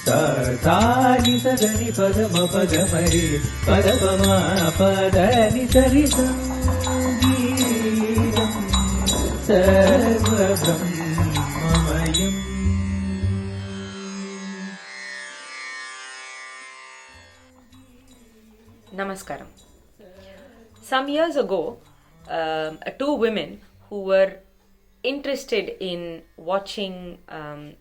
सानि सगनि पदम पदमरि पदपमा पदनि सरि सङ्गीतम् सर्वब्रह्ममयम्. Namaskaram. Some years ago, two women who were interested in watching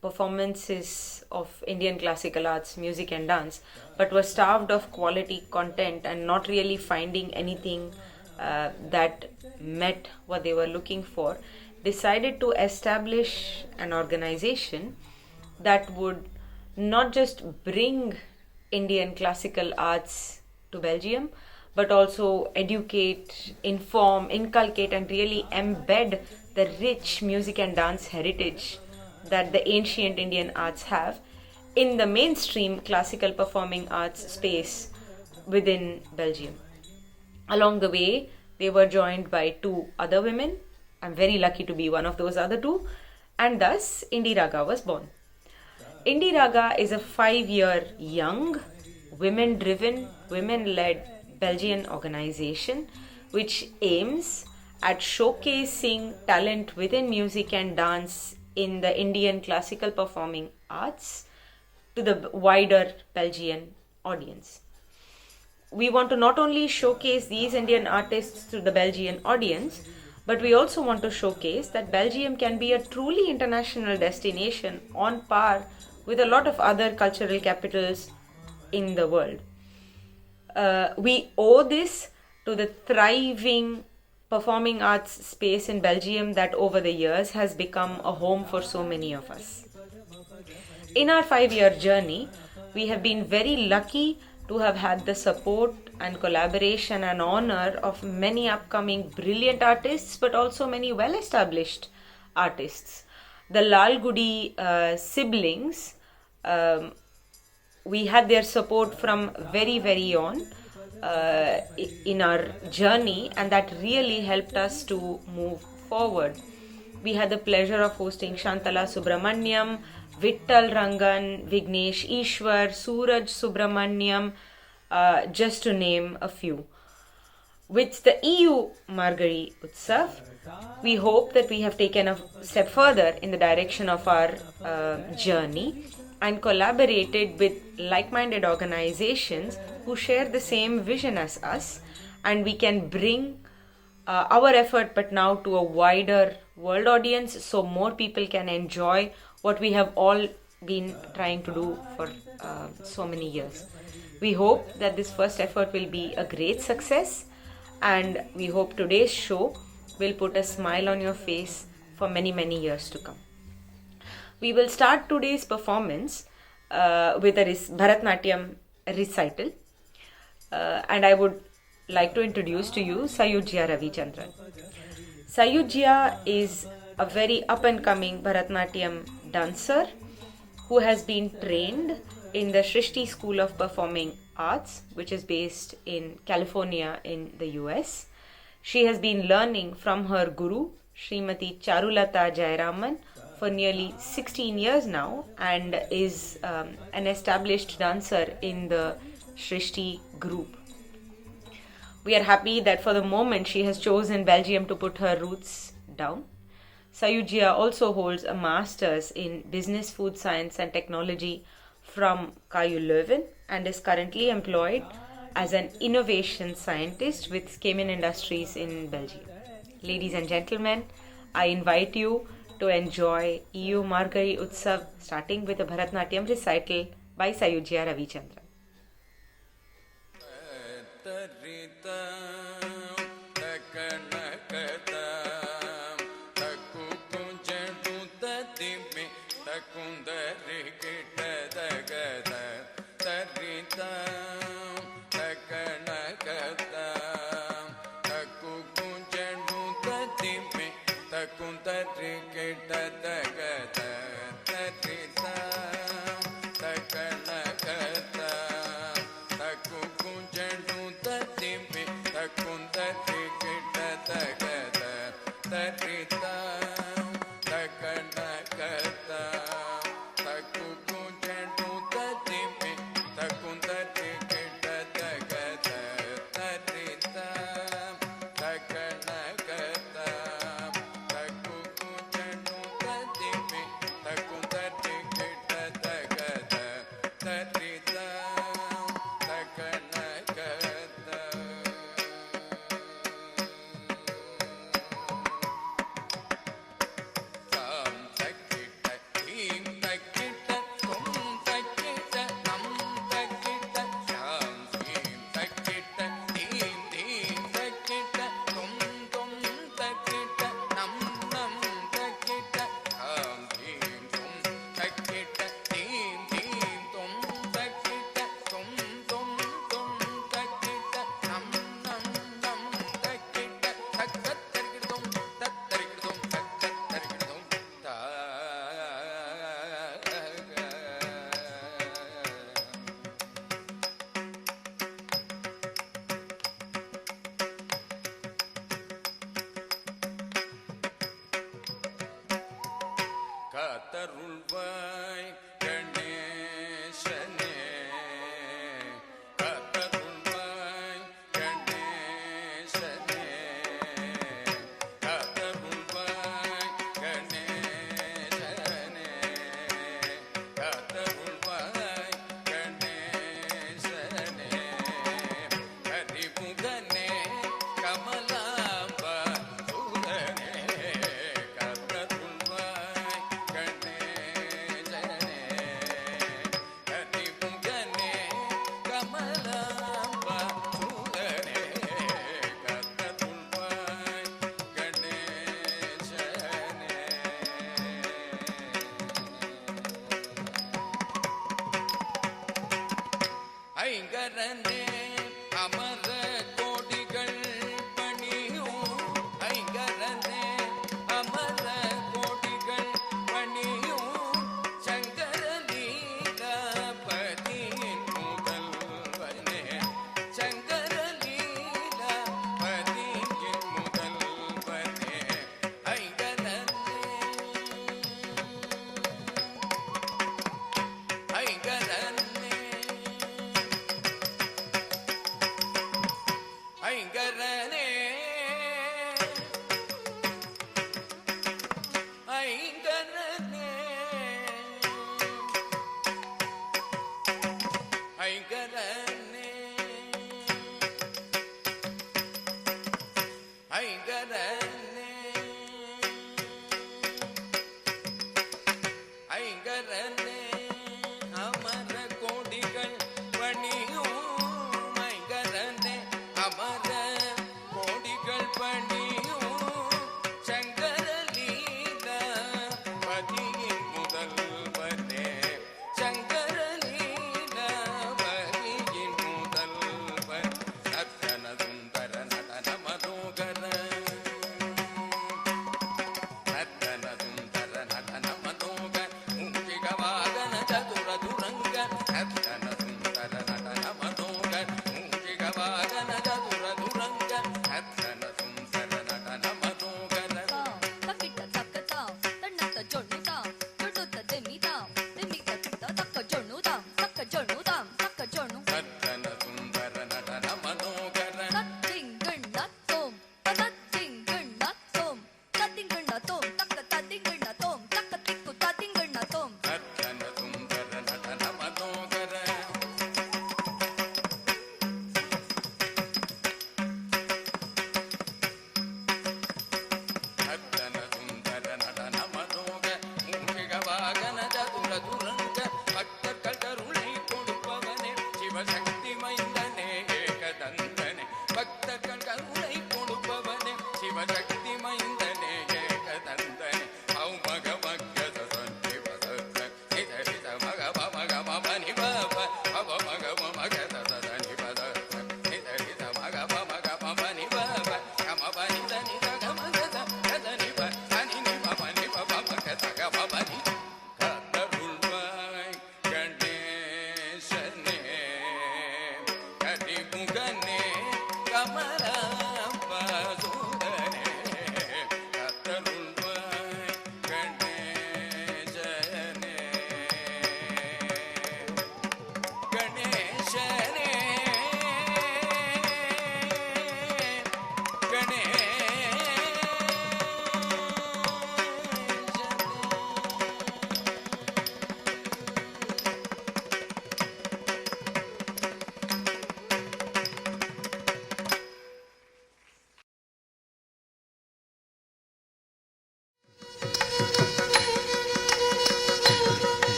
performances of Indian classical arts, music and dance, but were starved of quality content and not really finding anything that met what they were looking for, decided to establish an organization that would not just bring Indian classical arts to Belgium, but also educate, inform, inculcate, and really embed the rich music and dance heritage that the ancient Indian arts have in the mainstream classical performing arts space within Belgium. Along the way, they were joined by two other women. I'm very lucky to be one of those other two, and thus Indie Raga was born. Indie Raga is a 5-year young, women-driven, women-led Belgian organization which aims at showcasing talent within music and dance in the Indian classical performing arts to the wider Belgian audience. We want to not only showcase these Indian artists to the Belgian audience, but we also want to showcase that Belgium can be a truly international destination on par with a lot of other cultural capitals in the world. We owe this to the thriving performing arts space in Belgium that over the years has become a home for so many of us. In our 5-year journey, we have been very lucky to have had the support and collaboration and honor of many upcoming brilliant artists, but also many well-established artists. The Lalgudi siblings, we had their support from very on in our journey, and that really helped us to move forward. We had the pleasure of hosting Shantala Subramaniam, Vittal Rangan, Vignesh Ishwar, Suraj Subramaniam, just to name a few. With the EU Margari Utsav, we hope that we have taken a step further in the direction of our journey and collaborated with like-minded organizations who share the same vision as us, and we can bring our effort but now to a wider world audience so more people can enjoy what we have all been trying to do for so many years. We hope that this first effort will be a great success, and we hope today's show will put a smile on your face for many years to come. We will start today's performance with a Bharatnatyam recital, and I would like to introduce to you Sayujya Ravichandran. Sayujya is a very up-and-coming Bharatnatyam dancer who has been trained in the Srishti School of Performing Arts, which is based in California in the US. She has been learning from her guru, Srimati Charulata Jayaraman, for nearly 16 years now, and is an established dancer in the Srishti group. We are happy that for the moment she has chosen Belgium to put her roots down. Sayujya also holds a master's in business, food science and technology from KU Leuven and is currently employed as an innovation scientist with Kemin Industries in Belgium. Ladies and gentlemen, I invite you to enjoy EU Margari Utsav, starting with a Bharatnatyam recital by Sayujya Ravichandran. காத்தருள்வாய் கணேசனே காத்தருள்வாய் கணேசனே காத்தருள்வாய் கணேசனே காத்தருள்வாய் கணேசனே கரிமுகனே Kamalamba சுதனே காத்தருள்வாய் கணேசனே கரிமுகனே கமலாம்பா சுதனே காத்தருள்வாய் கணேசனே ஐங்கரனே அமர கோடிகள் பணியும் ஐங்கரனே அமர கோடிகள் பணியும் சங்கரலீலாபதியின் முதல்வனே சங்கரலீலாபதியின் முதல்வனே ஐங்கரனே ஐங்கரனே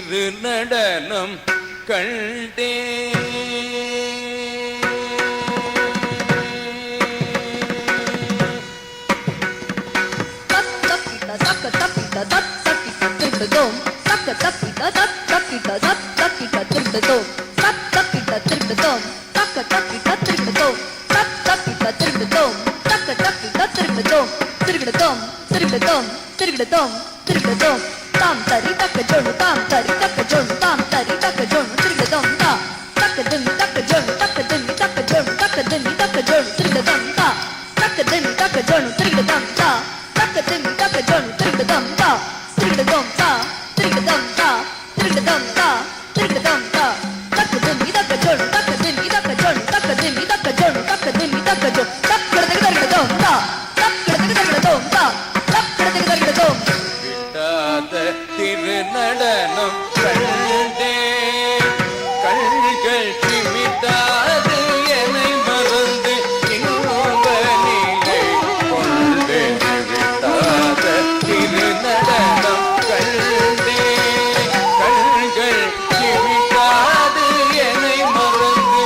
திருநடனம் கண்டே tam tari tak jonu tam tari tak jonu tam tari tak jonu trigadam ta tak dim tak jonu tak dim tak jonu tak dim tak jonu trigadam ta tak dim tak jonu trigadam ta tak dim tak jonu trigadam ta trigadam ta trigadam ta trigadam ta trigadam ta tak dim tak jonu tak dim tak jonu tak dim tak jonu tak dim tak jonu tak trigadam ta tak trigadam ta tak trigadam விடாத திருநடனம் கண்டே கண்கள் சிமிட்டாது என்னை மறந்து இன்பனிலே கொண்டே விடாத திருநடனம் கண்டே கண்கள் சிமிட்டாது என்னை மறந்து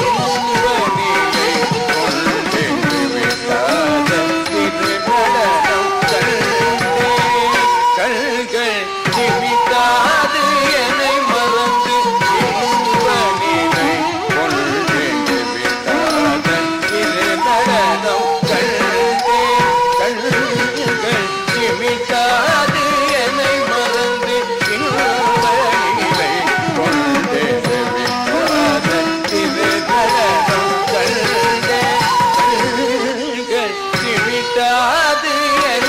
இன்பனிலே கொண்டே விடாத திருநடனம் கண்கள் சிமிட்டாது என்னை மறந்து இன்பனிலை கொண்டே விட்டாத திருநடனம் கண்டே கண்கள் சிமிட்டாது என்னை மறந்து இன்பனிலை கொண்டே விட்டாத திருநடனம் கண்டே கண்கள் சிமிட்டாது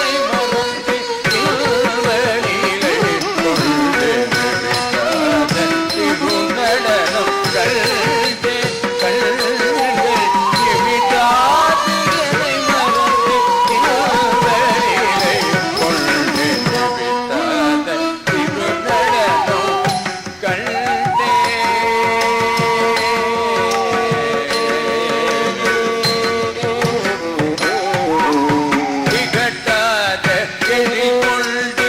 என்னை மறந்து திருநடனம் கண்டே கண்கள் சிமிட்டாது என்னை மறந்து இன்பனிலை கொண்டே விட்டாத திருநடனம் கண்டே திகட்டாத எரி கொண்டு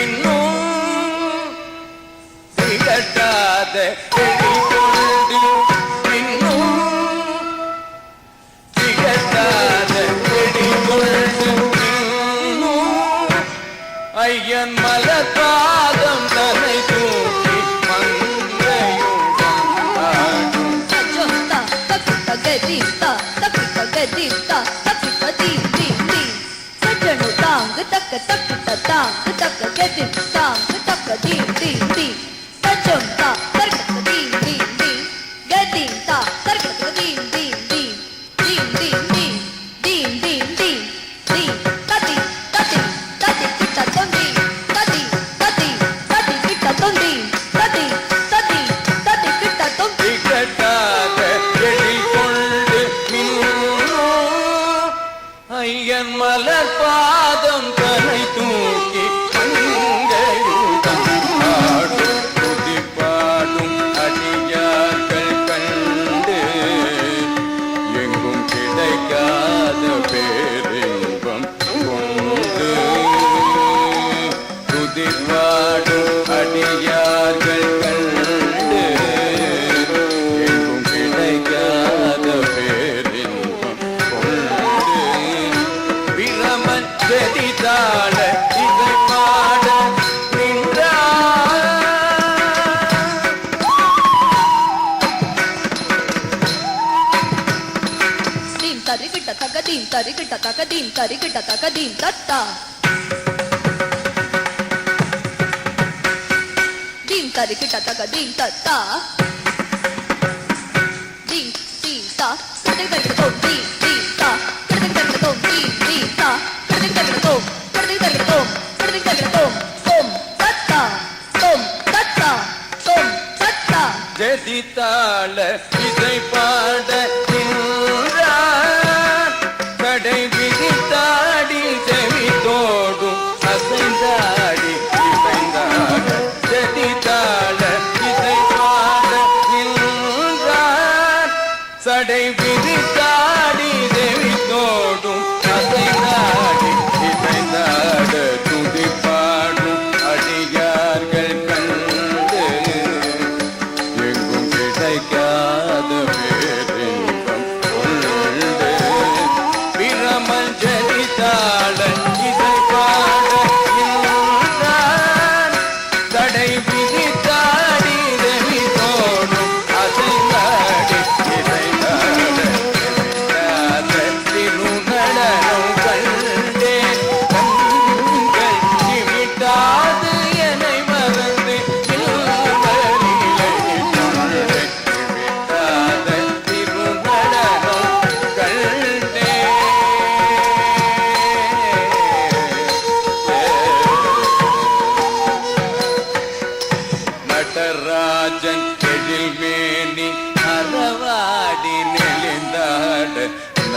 இன்னும் திகட்டாத எரி கொண்டு இன்னும் திகட்டாத எரி கொண்டு இன்னும் ஐயன் மலர்பாதம் தன்னை தூக்கி மங்கையுடன் ஆடும் Ajunta, takita gedita, takita gedita, takita di di di. Sajanu tang, taka takita tang, taka gedita tang, taka di di di. Ajunta, takita di di di. Gedita, takita di di di. Di di di, di di di. Di, tati, tati, tati kita tondi. Tati, tati, tati kita tondi. Tati, tati, tati kita tondi. திகட்டாத எரி கொண்டு மின்னும் ஐயன் மலர்பாதம் தன்னை தூக்கி மங்கையுடன் ஆடும் துதிப்பாடும் அடியார்கள் கண்டு எங்கும் கிடைக்காத பேரின்பம் கொண்டு துதிப்பாடும் அடியார்கள் கண்டு எங்கும் கிடைக்காத பேரின்பம் கொண்டு பிரமன் செடிதாழ இதை பாட நின்றார் Dim tarikita takadim tarikita takadim tarikita takadim tatta. Dim tarikita takadim tatta. Dim dim ta. Tarikita tom dim dim ta. Tarikita tom dim dim ta. Tarikita tom. Tarikita tom. Tarikita tom. Tom tatta. Tom tatta. Tom tatta. ஜெதித்தாள இதை பாட நின்றார் கடை விதித்தாடி செவித்தோடும் அசைந்தாடி இசைந்தாட ஜெதித்தாள இதை பாட நின்றார் சடை விதித்தாடி செவித்தோடும் அசைந்தாடி இசைந்தாட துதிப்பாடும் அடியார்கள் கண்டு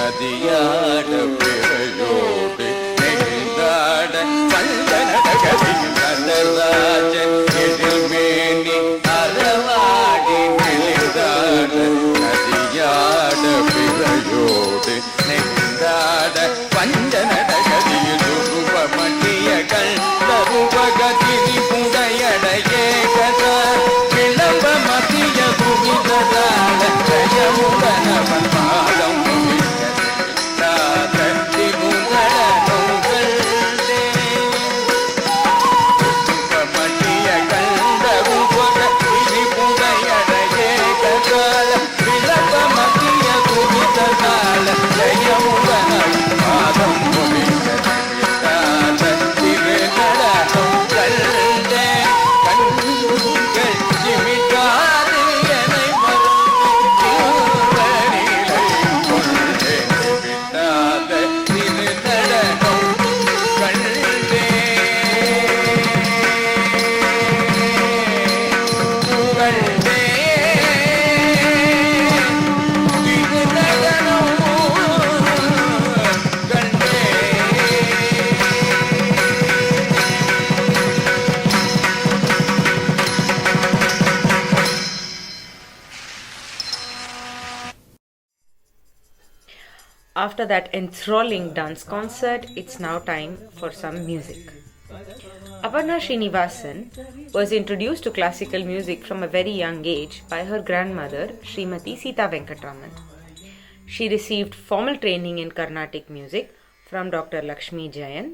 நதியாட பிறையோடு நெகிழ்ந்தாட பஞ்சநடகதியில் கண்டராஜன் எழில்மேனி அறவாடி நெளிந்தாட நதியாட பிறையோடு நெகிழ்ந்தாட பஞ்சநடகதியில் துருவமட்டிய கண்டருவகதிரி புடையடையே கதா விளம்ப மத்திய துவிதராட ஜயமுடனவன் பாதம் After that enthralling dance concert, it's now time for some music. Aparna Srinivasan was introduced to classical music from a very young age by her grandmother, Srimati Sita Venkatraman. She received formal training in Carnatic music from Dr. Lakshmi Jayan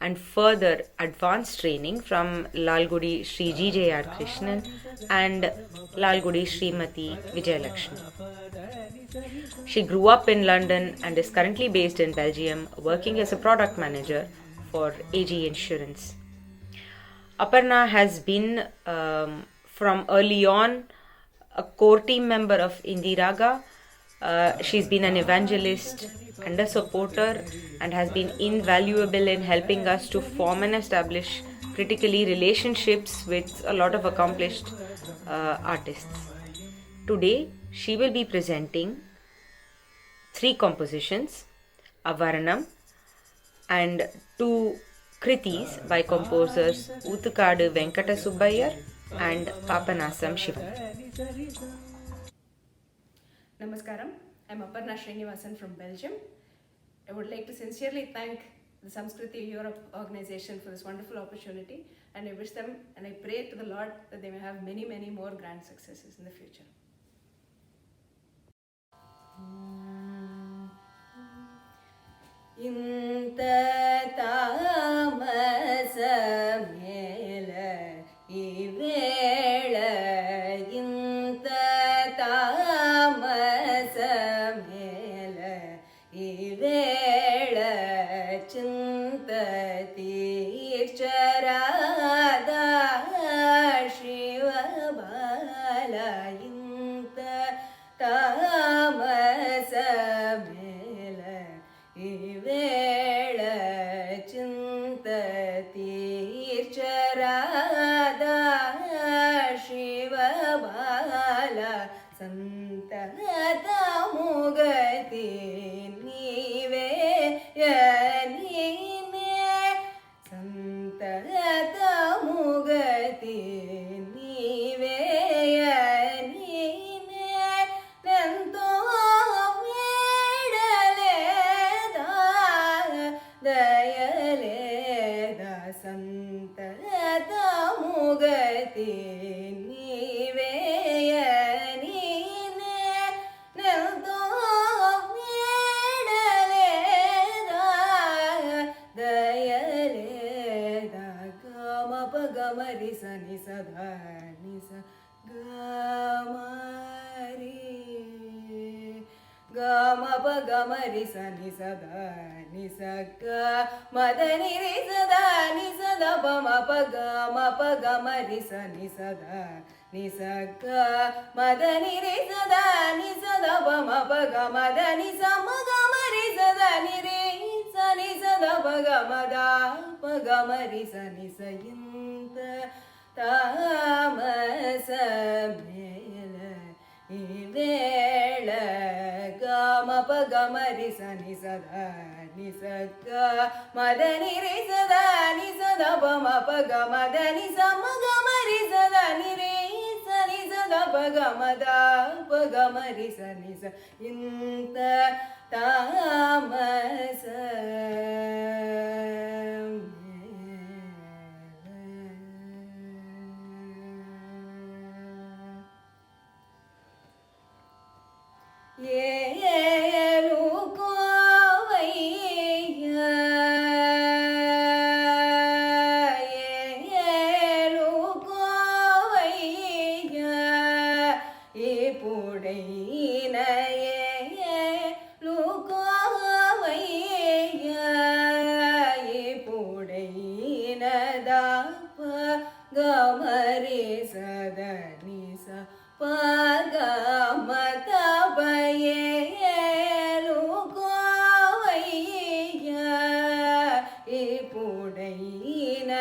and further advanced training from Lalgudi Sri G.J.R. Krishnan and Lalgudi Srimati Vijayalakshmi. She grew up in London and is currently based in Belgium, working as a product manager for AG Insurance. Aparna has been from early on a core team member of Indie Raga. She's been an evangelist and a supporter and has been invaluable in helping us to form and establish critically relationships with a lot of accomplished artists. Today, she will be presenting 3 compositions, Avaranam and 2 kritis by composers Uthukadu Venkata Subbayar and Papanasam Shivam. Namaskaram, I'm Aparna Srinivasan from Belgium. I would like to sincerely thank the Samskriti Europe organization for this wonderful opportunity, and I wish them and I pray to the Lord that they may have many, many more grand successes in the future. ಇಂತ ತಾಮಸ ಮೇಲ ಈ ವೇಳ ಇಂತ ತಾಮಸ ಮೇಲ ಈ ವೇಳ ಚಿಂತ ತೀರ್ಚರಾದ ಶಿವ ಬಾಲ ಇಂತ ತಾಮಸ ಮೇಲ ಈ ವೇಳ ಚಿಂತ ತೀರ್ಚರಾದ ಶಿವ ಬಾಲ ಸಂತತ ಮುಗತಿ ನೀವೇ ನೀನೇ ಸಂತತ ಮುಗತಿ ನೀವೇ ನೀನೇ ನಂತೋ ದಯಲೇದ ಸಂತತ ಮುಗತಿ ನೀವೇಯ ನೀನೇ ನಂತೋ ನೀಡಲೇದ ದಯಲೇದ ಗಮಪ ಗಮರಿ ಸನಿ ಸದಾ ನಿಸ ಗಮರಿ ಗಮಪ ಗಮರಿ ಸನಿ ಸದಾ ನಿಸ ಗ ಮದನಿ ರಿ ಸದಾ ನಿ ಸದ ಪಮ ಗ ಮ ಗಮರಿ ಸನಿ ಸದಾ ನಿ ಸ ಗ ಮದನಿ ರಿ ಸದಾ ನಿ ಸದ ಪಮ ಗ ಮದನಿ ಸ ಮ ಗಮರಿ ಸದಾ ನಿ ರಿ ಸ ನಿ ಸದ ಗ ಮದ ಪ ಗಮರಿ ಸನಿ ಸ ಇಂತ ತಾಮಸ ಮೇಲ வேள கமப கமரி சனி சதா நிசக மதனி ரே சதா நி சதா பமப கமதனி சம கமரி சதா நி ரே சனி சதா பகமதா பகமரி சனி ச இந்த தாமச கமரி சதனி ச பகமதபயேலு கோவைய இப்புடையின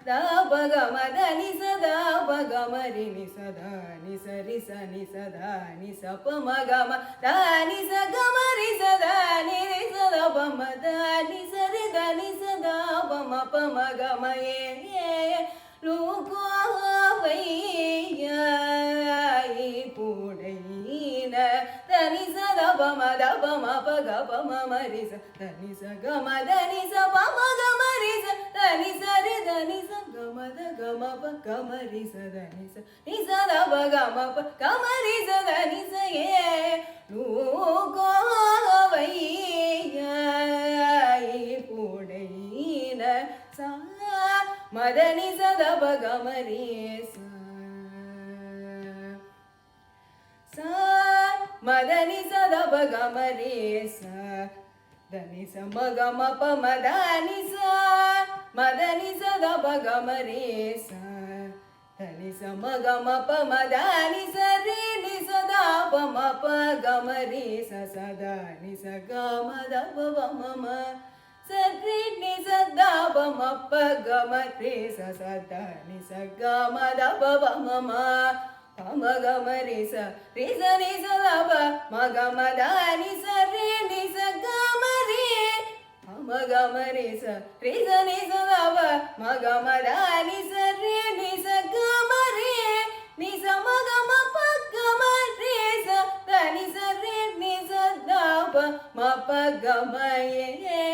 தபகமதனி சதா பகமரி நி சதா நி சரி சனி சதா நி சபமகம தனி சகமரி சதா நி ரி சதா பமத நி சரி தனி சதா பம பமகமயே லூகோவைய புடையின தனி சத பமத பம பக பம மரி ச தனி ச கம தனி ச பம கமரி ச தனி சரி தனி ச கமத கம ப கமரி ச தனி ச நி சத ப கம ப கமரி ச தனி ச ஏ லூகோவைய புடையின சா மதனி சத பகமரி ச மதனி சத பகமரி ச தனி ச மகம ப மதனி ச மதனி சத பகமரி ச தனி ச மகம ப மதனி ச ரி நி சதா ப ம ப கமரி ச சதா நி ச கமத ப மம சரி நி சதா பம ப கமரி ச சதா நி ச கமத ப மம பம கமரி ச ரி ச நி சதா ப ம கமத நி ச ரி நி ச கமரி பம கமரி ச ரி ச நி சதா ப ம கமத நி ச ரி நி ச கமரி நி ச ம கம ப கமரி ச தனி ச ரி நி சதா ப ம ப கமயே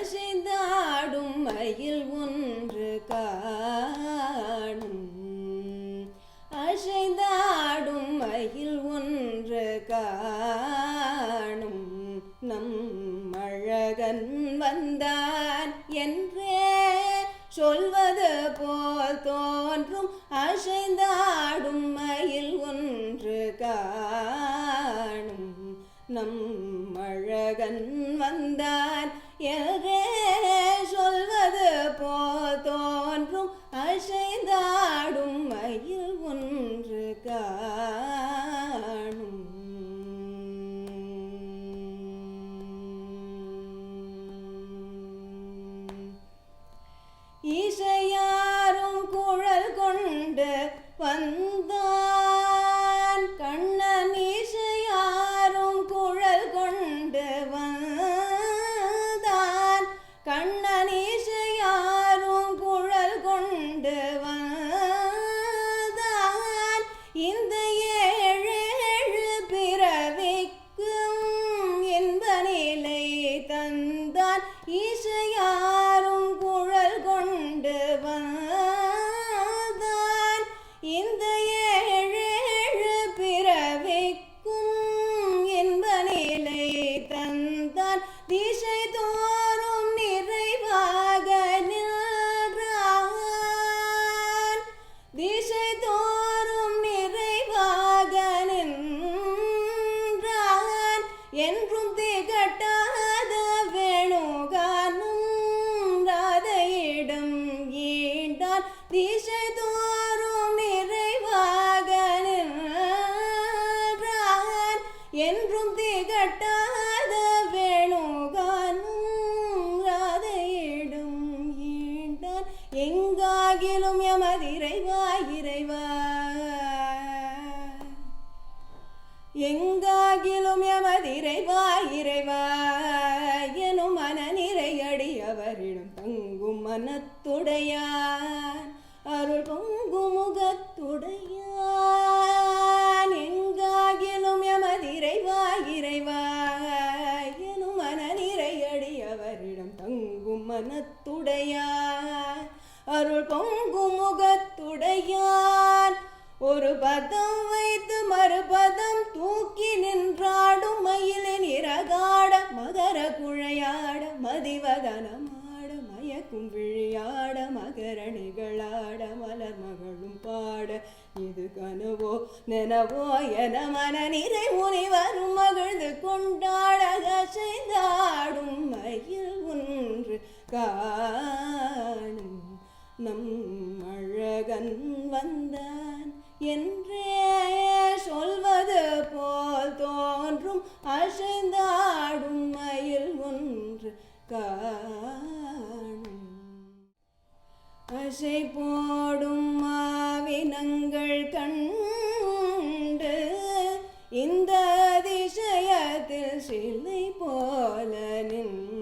அசைந்தாடும் மயில் ஒன்று காணும் அசைந்தாடும் மயில் ஒன்று காணும் நம் அழகன் வந்தான் என்றே சொல்வது போல் தோன்றும் அசைந்தாடும் மயில் ஒன்று காணும் நம் அழகன் வந்தான் என்றே சொல்வது போல் தோன்றும் அசைந்தாடும் மயில் ஒன்று காணும் இசையாரும் குழல் கொண்டு வந்தான் கண்ணன் இசையாரும் குழல் கொண்டு வந்தான் கண்ணன் இசையாரும் குழல் கொண்டு வந்தான் இந்த ஏழேழு பிறவிக்கும் என்ப நிலை தந்தான் இசையாரும் குழல் கொண்டு வந்தான் இந்த ஏழேழு பிறவிக்கும் என்ப நிலை தந்தான் திசை தோறும் நிறைவாக நின்றான் திசை தோறும் நிறைவாக திசை தோறும் நிறைவாக நின்றான் என்றும் திகட்டாத வேணுகானும் ராதையிடும் ஈண்டான் எங்காகிலும் எமதிரைவா இறைவா எங்காகிலும் எமதிரைவா இறைவா எனும் மனநிறையடியவரிடம் தங்கும் மனத்துடையான் அருள் பொங்கும் முகத்துடையான் எங்காகிலும் எமதிரைவா இறைவா எனும் மனநிறையடியவரிடம் தங்கும் மனத்துடையான் அருள் பொங்கும் முகத்துடையான் ஒரு பதம் வைத்து மறுபதம் தூக்கி நின்றாடும் மயிலின் இறகாட மகர குழையாட மதிவதனமாட மயக்கும் விழியாட மகரணிகளாட மலர் மகளும் பாட இது கனவோ நெனவோ என மன நிறை முனிவரும் மகிழ்ந்து கொண்டாட செய்தாடும் மயில் ஒன்று காணும் நம் அழகன் வந்தான் என்றே சொல்வது போல் தோன்றும் அசைந்தாடும் மயில் ஒன்று காணும் அசை போடும் மாவினங்கள் கண்டு இந்த அதிசயத்தில் சிலை போல நின்று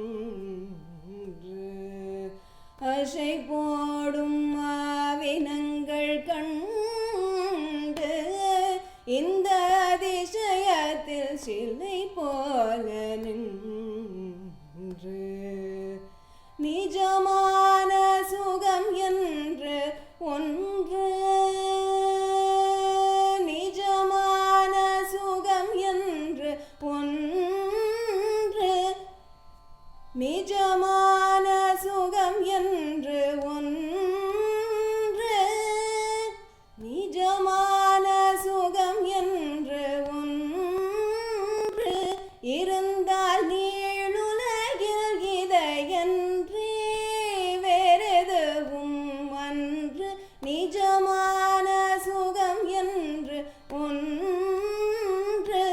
அசை போடும் மாவினங்கள் கண்டு இந்த அதிசயத்தில் சிலை போல நின்று நிஜமான சுகம் என்று ஒன்று நிஜமான சுகம் என்று ஒன்று நிஜமான சுகம் என்று ஒன்று நிஜமான சுகம் என்று ஒன்று இருந்தால் நீளுலகில் இதையன்றி வேறெதுவும் அன்று நிஜமான சுகம் என்று ஒன்று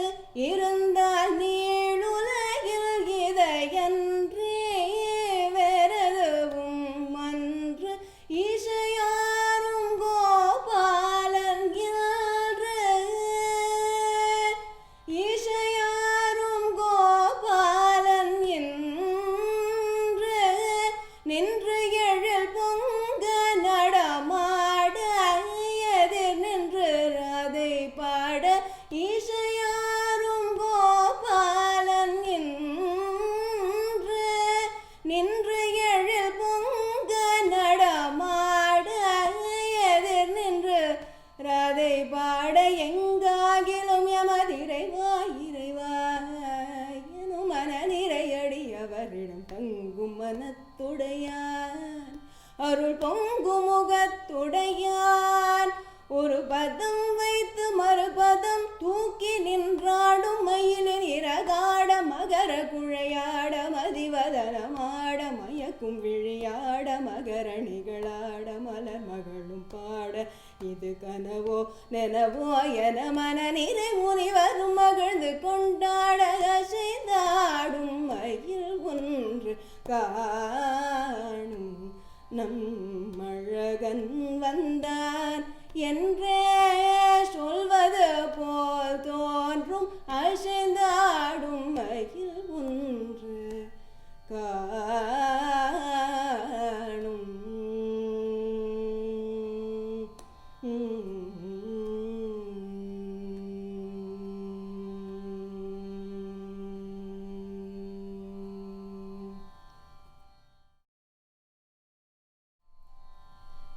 இருந்தால் நீளுலகில் இதையன்றி வேறெதுவும் அன்று இசையாரும் கோபாலன் என்று இசையாரும் கோபாலன் என்று நின்று எழில் பொங்க நடமாட எதிர் நின்று அதை பாட இசையாரும் கோபாலன் என்று நின்று எழில் பொங்க நடமாட எதிர் நின்று ராதை பாட எங்காகிலும் எமதிரைவா இறைவா எனும் மன நிறையடியவரிடம் தங்கும் மனத்துடையான் அருள் பொங்கும் முகத்துடையான் ஒரு பதம் வைத்து மறுபதம் தூக்கி நின்றாடும் மயிலின் இறகாட மகர குழையாட மதிவதனமாட மயக்கும் விழியாட மகரணிகளாட மலர் மகளும் பாட இது கனவோ நெனவோ என மன நிறை முனிவரும் மகிழ்ந்து கொண்டாட செய்தாடும் மயில் ஒன்று காணும் நம் அழகன் வந்தான் என்றே சொல்வது போல் தோன்றும் அசைந்தாடும் மயில் ஒன்று காணும்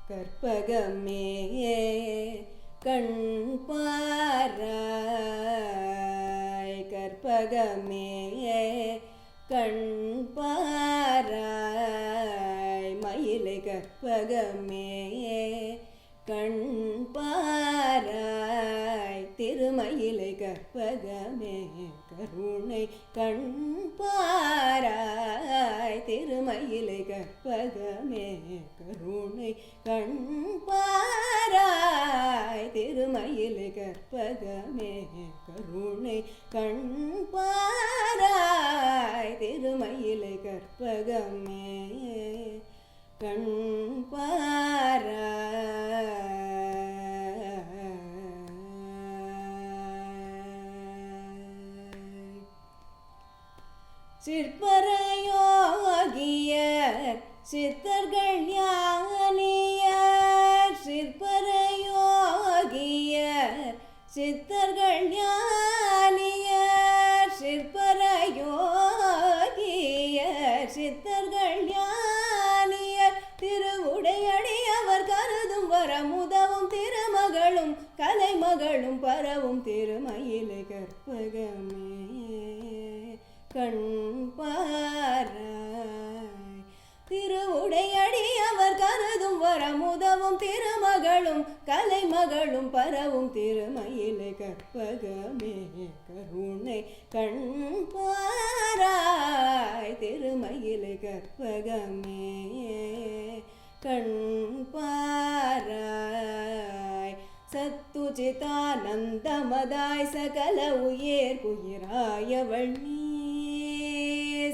கற்பகமே கண் பாராய் கற்பகமே கண் பாராய் மயிலை கற்பகமே கண் பாராய் திருமயிலை கற்பகமே கருணை கண் பாராய் திருமயிலை கற்பகமே கருணை கண் பாராய் திருமயிலை கற்பகமே கருணை கண் பாராய் திருமயிலை கற்பகமே கண் பாராய் சிற்பரயோகியர் சித்தர்கள் ஞானியர் சிற்பரயோகியர் சித்தர்கள் ஞானியர் சிற்பரயோகியர் சித்தர்கள் ஞானியர் திருவுடையடி அவர் கருதும் வரமுதவும் திருமகளும் கலைமகளும் பரவும் திருமயிலை கற்பகமே கண் பாராய் திருவுடையடி அவர் கருதும் வரமுதவும் திருமகளும் கலைமகளும் பரவும் திருமயிலை கற்பகமே கருணை கண் பாராய் திருமயிலை கற்பகமே கண் பாராய் சத்துச்சிதானந்தமதாய் சகல உயிர்குயிராயவள் நீ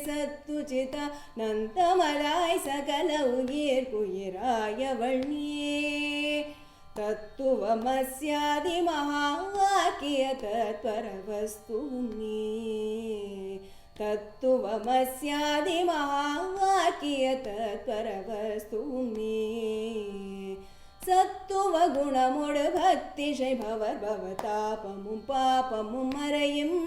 சத்துச்சிதானந்தமதாய் சகல உயிர்குயிராயவள் நீ தத்துவமஸ்யாதி மகாவாக்கிய தத்பரவஸ்து நீ தத்துவமஸ்யாதி மகாவாக்கிய தத்பரவஸ்து நீ சத்துவ குணமுடு பக்திஷை பவர் பவதாபமும் பாபமும் மறையும்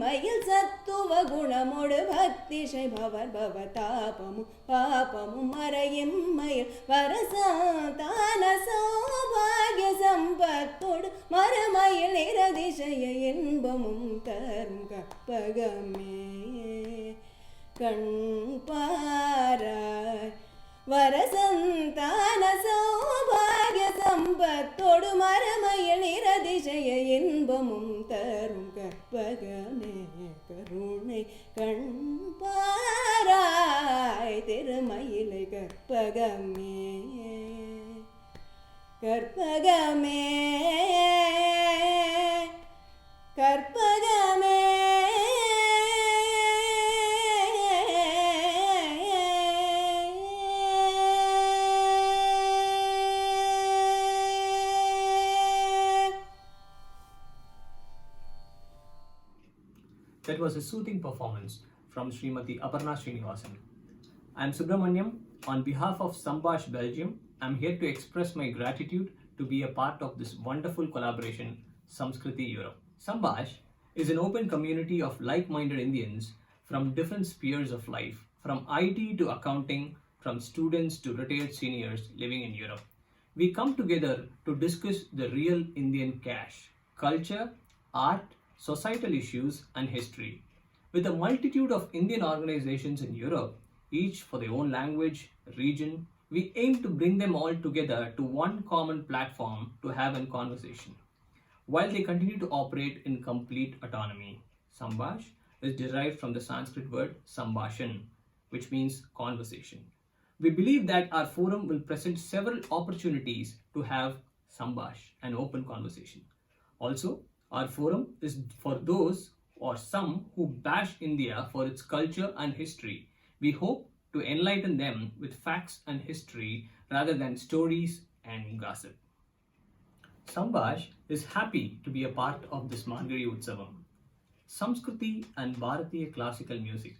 மயில் சத்துவ குணமுடு பக்திஷை பவர் பவதாபமும் பாபமும் மறையும் மயில் வரசாதான சௌபாகிய சம்பத்தோடு மறுமயில் நிரதிசய இன்பமும் தரும் கற்பகமே கண் பாராய் வரசந்தான சௌபாகிய சம்பத்தோடு மரமயில் நிரதிசய இன்பமும் தரும் கற்பகமே கருணை கண் பாராய் திருமயிலை கற்பகமே கற்பகமே கற்பகமே That was a soothing performance from Srimati Aparna Srinivasan. I am Subramaniam. On behalf of Sambash Belgium, I am here to express my gratitude to be a part of this wonderful collaboration, Samskriti Europe. Sambash is an open community of like-minded Indians from different spheres of life, from IT to accounting, from students to retired seniors living in Europe. We come together to discuss the real Indian cash, culture, art, societal issues and history. With a multitude of Indian organizations in Europe, each for their own language, region, we aim to bring them all together to one common platform to have a conversation. While they continue to operate in complete autonomy, Sambash is derived from the Sanskrit word Sambashan, which means conversation. We believe that our forum will present several opportunities to have Sambash, an open conversation. Also, our forum is for those or some who bash India for its culture and history. We hope to enlighten them with facts and history rather than stories and gossip. Sambash is happy to be a part of this Margari Utsavam. Samskriti and Bharatiya classical music.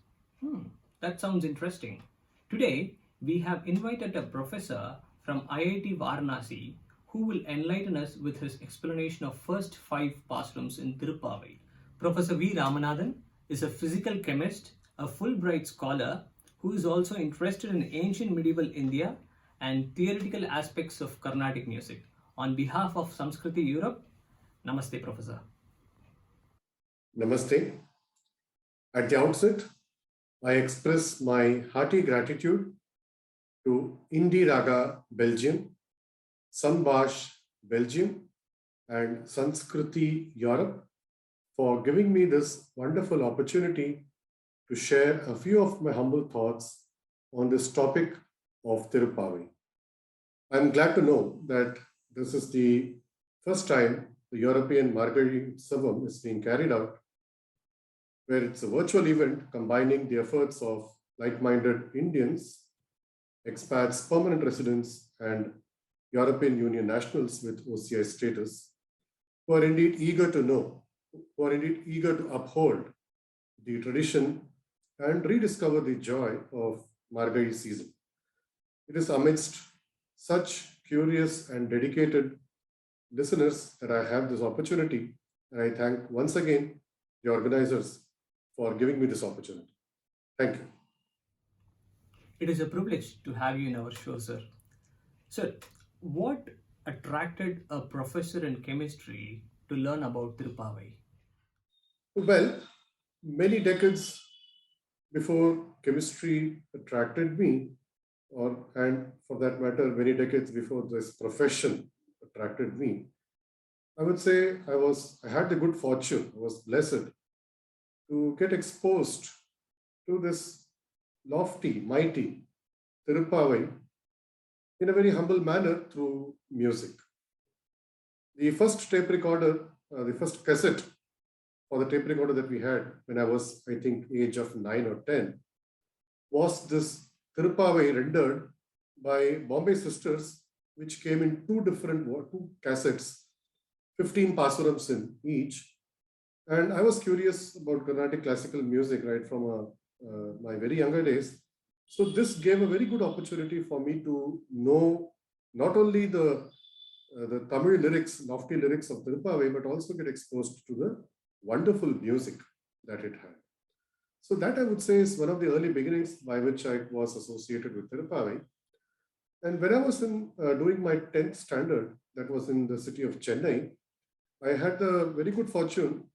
That sounds interesting. Today, we have invited a professor from IIT Varanasi who will enlighten us with his explanation of first 5 pasrams in Tirupavai. Professor V. Ramanathan is a physical chemist, a Fulbright scholar who is also interested in ancient medieval India and theoretical aspects of Carnatic music. On behalf of Samskriti Europe, Namaste, Professor. Namaste. At the outset, I express my hearty gratitude to Indie Raga Belgium, Sambash Belgium, and Sanskriti Europe for giving me this wonderful opportunity to share a few of my humble thoughts on this topic of Tiruppavi. I'm glad to know that this is the first time the European Margazhi Utsavam is being carried out, where it's a virtual event combining the efforts of like-minded Indians, expats, permanent residents, and European Union nationals with OCI status, who are indeed eager to know, who are indeed eager to uphold the tradition and rediscover the joy of Margazhi season. It is amidst such curious and dedicated listeners that I have this opportunity, and I thank once again the organizers for giving me this opportunity. Thank you. It is a privilege to have you in our show, sir. Sir, what attracted a professor in chemistry to learn about Tiruppavi? Well, many decades before chemistry attracted me, and for that matter, many decades before this profession attracted me, I would say I had the good fortune, I was blessed to get exposed to this lofty, mighty Tiruppavi in a very humble manner through music. The first tape recorder, the first cassette for the tape recorder that we had when I was, I think, age of 9 or 10, was this Tiruppavi rendered by Bombay Sisters, which came in two cassettes, 15 pasurams in each. And I was curious about Carnatic classical music right from my very younger days. So this gave a very good opportunity for me to know not only the Tamil lyrics, lofty lyrics of Tiruppavi, but also get exposed to the wonderful music that it had. So that I would say is one of the early beginnings by which I was associated with Tiruppavi. And when I was doing my 10th standard, that was in the city of Chennai, I had the very good fortune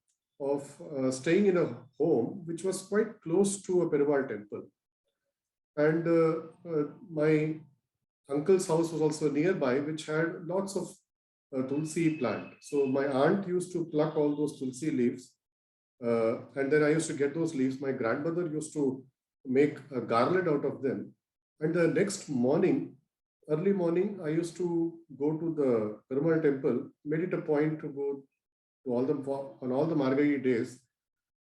of staying in a home which was quite close to a Perumal temple. And my uncle's house was also nearby, which had lots of tulsi plant. So my aunt used to pluck all those tulsi leaves, and then I used to get those leaves. My grandmother used to make a garland out of them. And the next morning, early morning, I used to go to the Perumal temple, made it a point to go to on all the Margazhi days,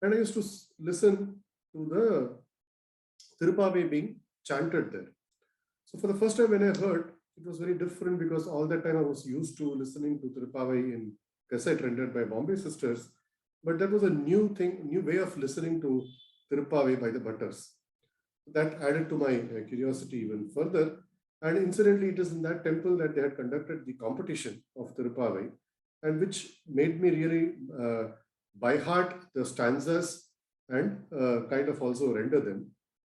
and I used to listen to the Tiruppavi being chanted there. So for the first time when I heard, it was very different because all that time I was used to listening to Tiruppavi in cassette rendered by Bombay Sisters, but that was a new thing, new way of listening to Tiruppavi by the Bhattars. That added to my curiosity even further. And incidentally, it is in that temple that they had conducted the competition of Tiruppavi, and which made me really by heart the stanzas and kind of also render them.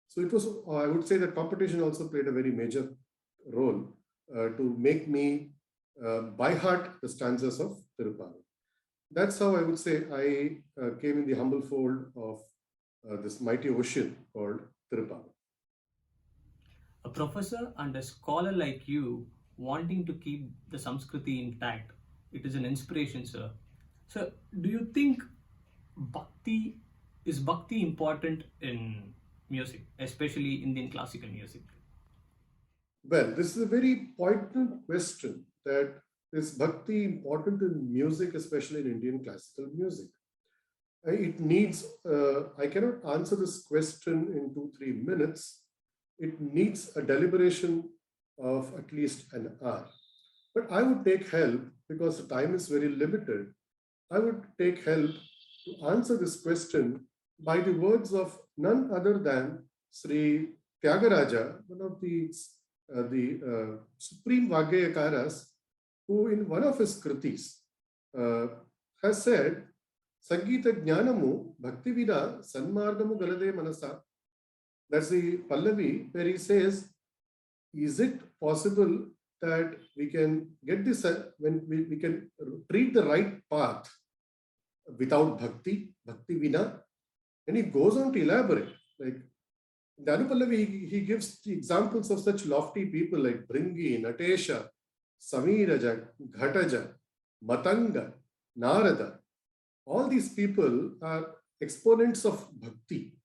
So it was, I would say that competition also played a very major role to make me by heart the stanzas of Tiruppavi. That's how I would say I came in the humble fold of this mighty ocean called Tiruppavi. A professor and a scholar like you wanting to keep the Samskriti intact, it is an inspiration, sir. So, do you think is bhakti important in music, especially Indian classical music? Well, this is a very poignant question, that is bhakti important in music, especially in Indian classical music? It needs, I cannot answer this question in 2-3 minutes. It needs a deliberation of at least an hour. But I would take help, because the time is very limited, I would take help to answer this question by the words of none other than Sri Tyagaraja, one of the supreme Vaggayakaras, who in one of his kritis has said, Sangeeta Jnanamu Bhakti Vida Sanmargamu Galade Manasa. That's the Pallavi, where he says, is it possible that we can get this, when we can treat the right path without bhakti, bhakti vina? And he goes on to elaborate. Like the Anupallavi, he gives the examples of such lofty people like Bringi, Natesha, Samiraja, Ghataja, Matanga, Narada. All these people are exponents of bhakti.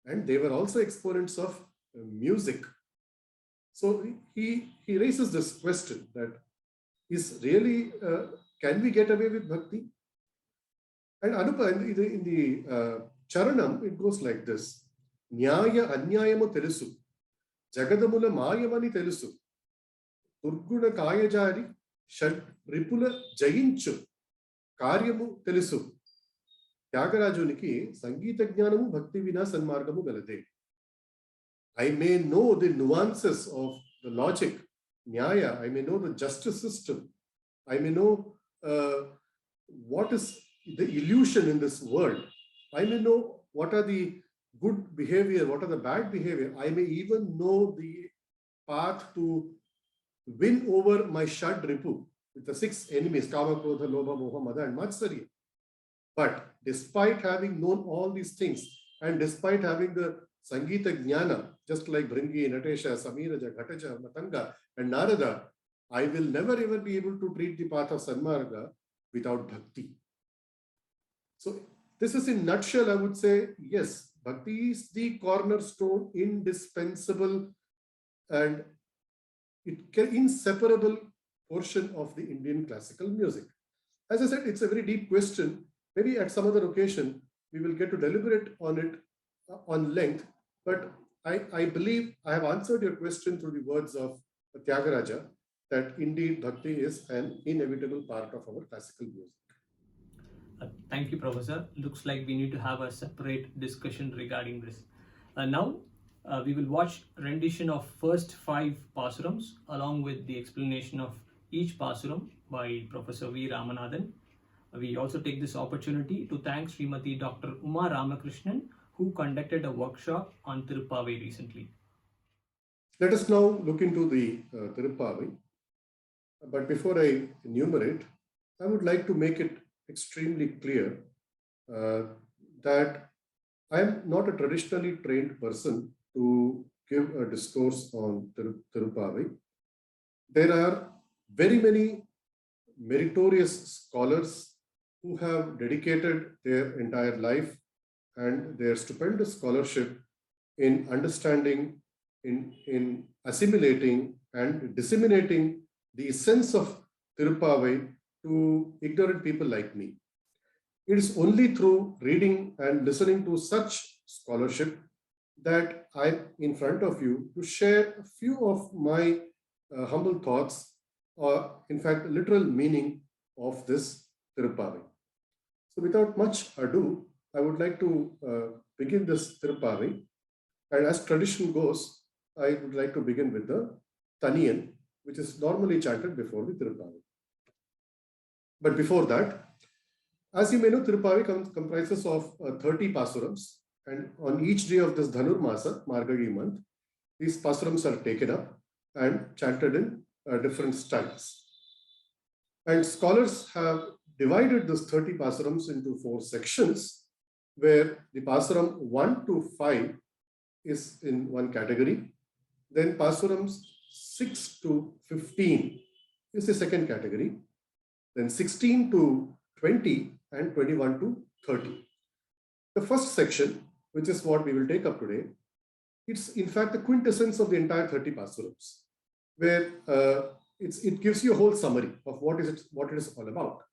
And they were also exponents of music. So he raises this question that is really, can we get away with bhakti? And Anupa, in the Charanam, it goes like this. Nyaya anyayamu telusu. Jagadamula mayamani telusu. Durguna kayajari shad ripula jayinchu. Karyamu telusu. Tyagarajuniki Sangeeta Jnanamu Bhakti Vina Sanmargamu Galade. I may know the nuances of the logic, Nyaya, I may know the justice system, I may know what is the illusion in this world, I may know what are the good behavior, what are the bad behavior, I may even know the path to win over my Shad Ripu with the 6 enemies, Kama, Krodha, Lobha, Moha, Mada and Matsarya. But despite having known all these things and despite having the Sangeeta Jnana, just like Bhringi, Natesha, Samiraja, Ghataja, Matanga and Narada, I will never ever be able to treat the path of Sanmarga without bhakti. So this is in nutshell, I would say, yes, bhakti is the cornerstone, indispensable and inseparable portion of the Indian classical music. As I said, it's a very deep question. Maybe at some other occasion, we will get to deliberate on it on length, but I believe I have answered your question through the words of Tyagaraja, that indeed bhakti is an inevitable part of our classical music. Thank you, Professor. Looks like we need to have a separate discussion regarding this. Now, we will watch rendition of first 5 pasurams along with the explanation of each pasuram by Professor V. Ramanathan. We also take this opportunity to thank Srimati Dr. Uma Ramakrishnan, who conducted a workshop on Tirupavai recently. Let us now look into the Tirupavai. But before I enumerate, I would like to make it extremely clear that I am not a traditionally trained person to give a discourse on Tirupavai. There are very many meritorious scholars who have dedicated their entire life and their stupendous scholarship in understanding, in assimilating and disseminating the essence of Tirupavai to ignorant people like me. It is only through reading and listening to such scholarship that I'm in front of you to share a few of my humble thoughts, or in fact, literal meaning of this Tirupavai. So without much ado, I would like to begin this Tirupavai. And as tradition goes, I would like to begin with the Taniyan, which is normally chanted before the Tirupavai. But before that, as you may know, Tirupavai comprises of 30 pasurams, and on each day of this Dhanur Masa, Margazhi month, these pasurams are taken up and chanted in different styles. And scholars have divided this 30 pasurams into 4 sections, where the pasuram 1 to 5 is in one category. Then pasurams 6 to 15 is the second category. Then 16 to 20 and 21 to 30. The first section, which is what we will take up today, it's in fact the quintessence of the entire 30 pasurams, where it gives you a whole summary of what it is all about.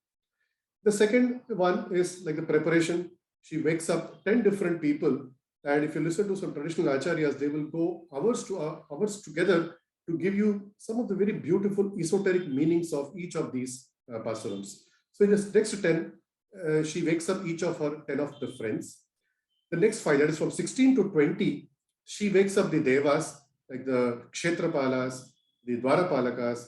The second one is like the preparation. She wakes up 10 different people, and if you listen to some traditional acharyas, they will go hours together to give you some of the very beautiful esoteric meanings of each of these pasurams. So in the next 10, she wakes up each of her 10 of the friends. The next 5, that is from 16 to 20, she wakes up the devas, like the kshetrapalas, the dwarapalakas,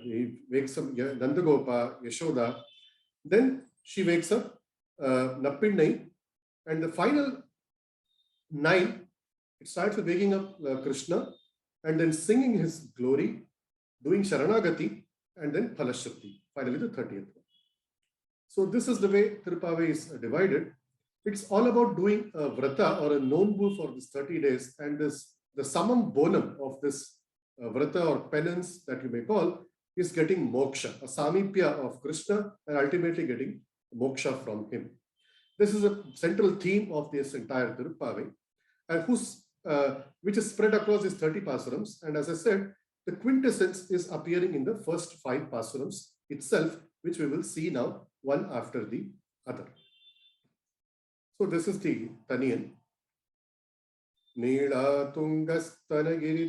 he wakes up Nandagopa, Yashoda. Then she wakes up Nappinnai, and the final 9, it starts with waking up Krishna and then singing his glory, doing Sharanagati, and then Phalashruti, finally the 30th one. So this is the way Tirupavai is divided. It's all about doing a vrata or a nonbu for this 30 days, and the summum bonum of this vrata or penance that you may call is getting moksha, a samipya of Krishna, and ultimately getting moksha from him. This is a central theme of this entire Tirupavai, and whose which is spread across these 30 pasurams. And as I said, the quintessence is appearing in the first 5 pasurams itself, which we will see now one after the other. So this is the Taniyan. Neela Tungastanagiri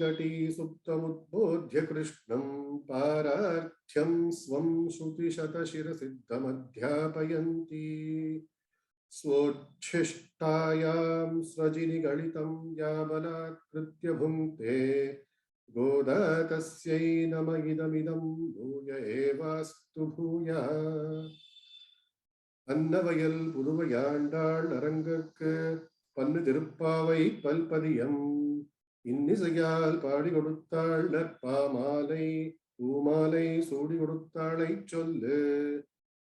Suptamudbodhya Krishnam Pararthyam Swam Shruti Shatashira Siddhamadhyapayanti Svochhishtayam Srajini Galitam Yabalat Kritya Bhunte Godatasyai Namagidamidam Bhuya Evastu Bhuya Annavayal Puduvayandal Narangakku Pannu Tirupavai Palpadiyam Innisayal Padi Koduttal Narpamalai Umalai Sudi Koduttalai Cholle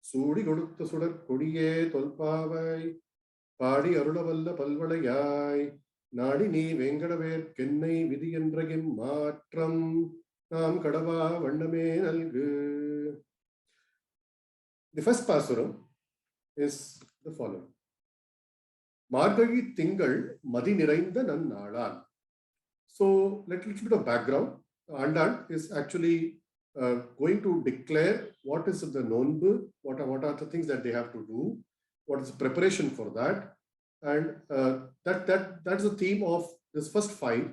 Sudi Kodutta Sudar Kodiye Tolpavai Padi Arulavalla Palvalayai Nadini Venkadaver Kennai Vidiyendragim Matram Nam Kadava Vandame Nalgu. The first pasuram is the following. Margagi Tingal Madi Nirainda Nannadal. So, little bit of background. Andal is actually going to declare what is the nonbu, what are the things that they have to do, what is the preparation for that, and that's the theme of this first 5,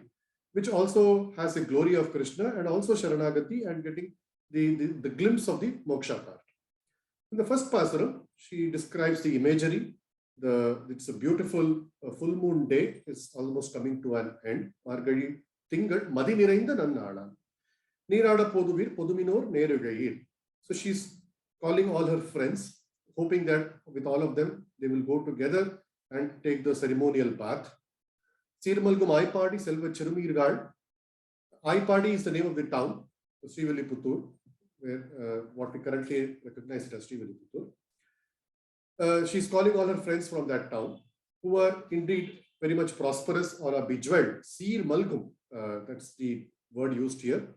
which also has the glory of Krishna and also Sharanagati and getting the glimpse of the moksha part. In the first pasuram, she describes the imagery. It's a beautiful full moon day. It's almost coming to an end. Margadi Tingal Madi Nirainda Nannada. Nirada Poduvir Poduminor Nerugayir. So she's calling all her friends, hoping that with all of them, they will go together and take the ceremonial bath. Sirmalgum Aipadi Selva Cherumirgal. Aipadi is the name of the town, Srivilliputtur, where what we currently recognize it as Srivilliputtur. She's calling all her friends from that town, who are indeed very much prosperous or are bejeweled. Sir Malgum, that's the word used here.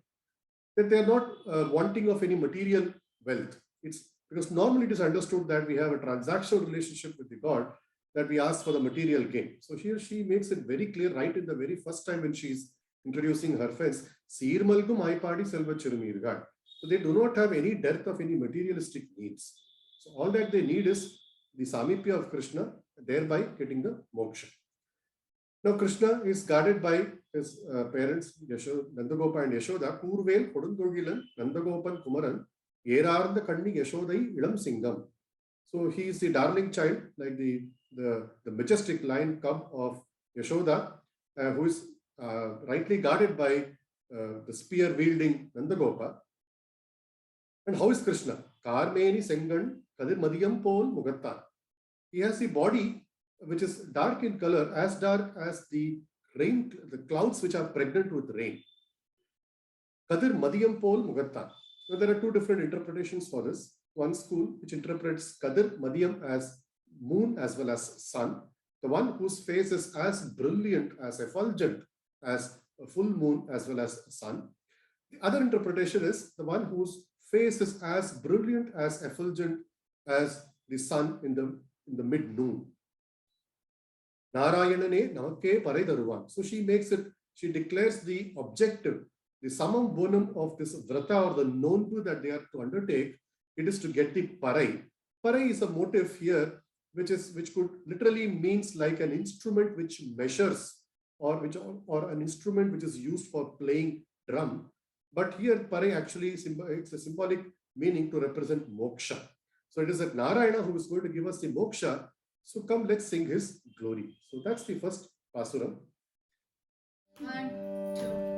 That they are not wanting of any material wealth. It's because normally it is understood that we have a transactional relationship with the God, that we ask for the material gain. So here she makes it very clear right in the very first time when she's introducing her friends. Sir Malgum Aipadi Selva Cherumirgal. So they do not have any dearth of any materialistic needs. So all that they need is the Samipya of Krishna, thereby getting the moksha. Now Krishna is guarded by his parents, Nandagopa and Yashoda. Kurvel Koduntogilan, Nandagopan Kumaran, Yeraranda Kandi Yashodai Ilam Singam. So he is the darling child, like the majestic lion cub of Yashoda, who is rightly guarded by the spear wielding Nandagopa. And how is Krishna? Karmeni Sengan Kadir Madiyam Pol Mugattan. He has the body which is dark in color, as dark as the rain, the clouds which are pregnant with rain. Kadir Madiyam Pol Mugattan. Now there are 2 different interpretations for this. One school which interprets Kadir Madiyam as moon as well as sun. The one whose face is as brilliant, as effulgent as a full moon as well as sun. The other interpretation is the one whose face is as brilliant, as effulgent as the sun in the mid-noon. Narayanane Namake Paraidaruvan. So she declares the objective, the summum bonum of this vrata or the nonbu that they are to undertake. It is to get the parai. Parai is a motif here, which could literally means like an instrument which measures, or an instrument which is used for playing drum. But here parai actually it's a symbolic meaning to represent moksha. So it is that Narayana who is going to give us the moksha. So come, let's sing his glory. So that's the first pasuram. 1, 2.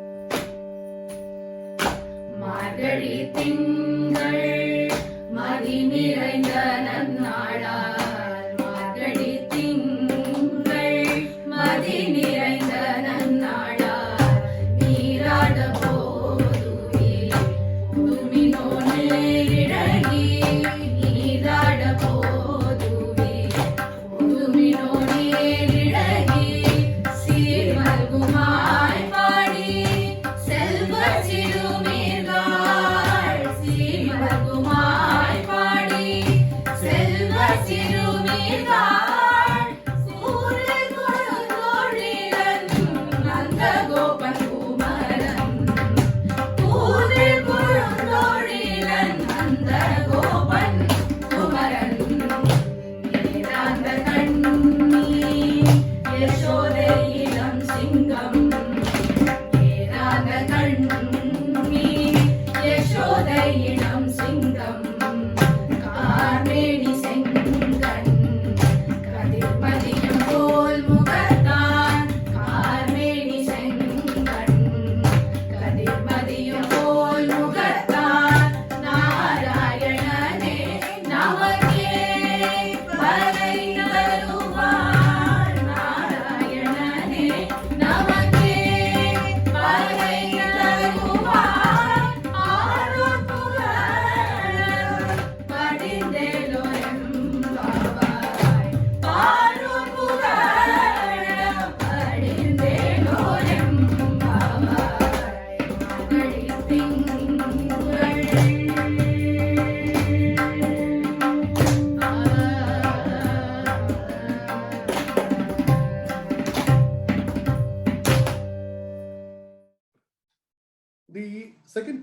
Margadi Tingal Madi Nirainda Nannadal. Margadi Tingal Madi Nirainda Nannadal. Neerada Poduvi Pudumino Neragi. Neerada Poduvi Pudumino Neragi. Sir Malgum Aipadi Selva Cherumirgal. Sir Malgum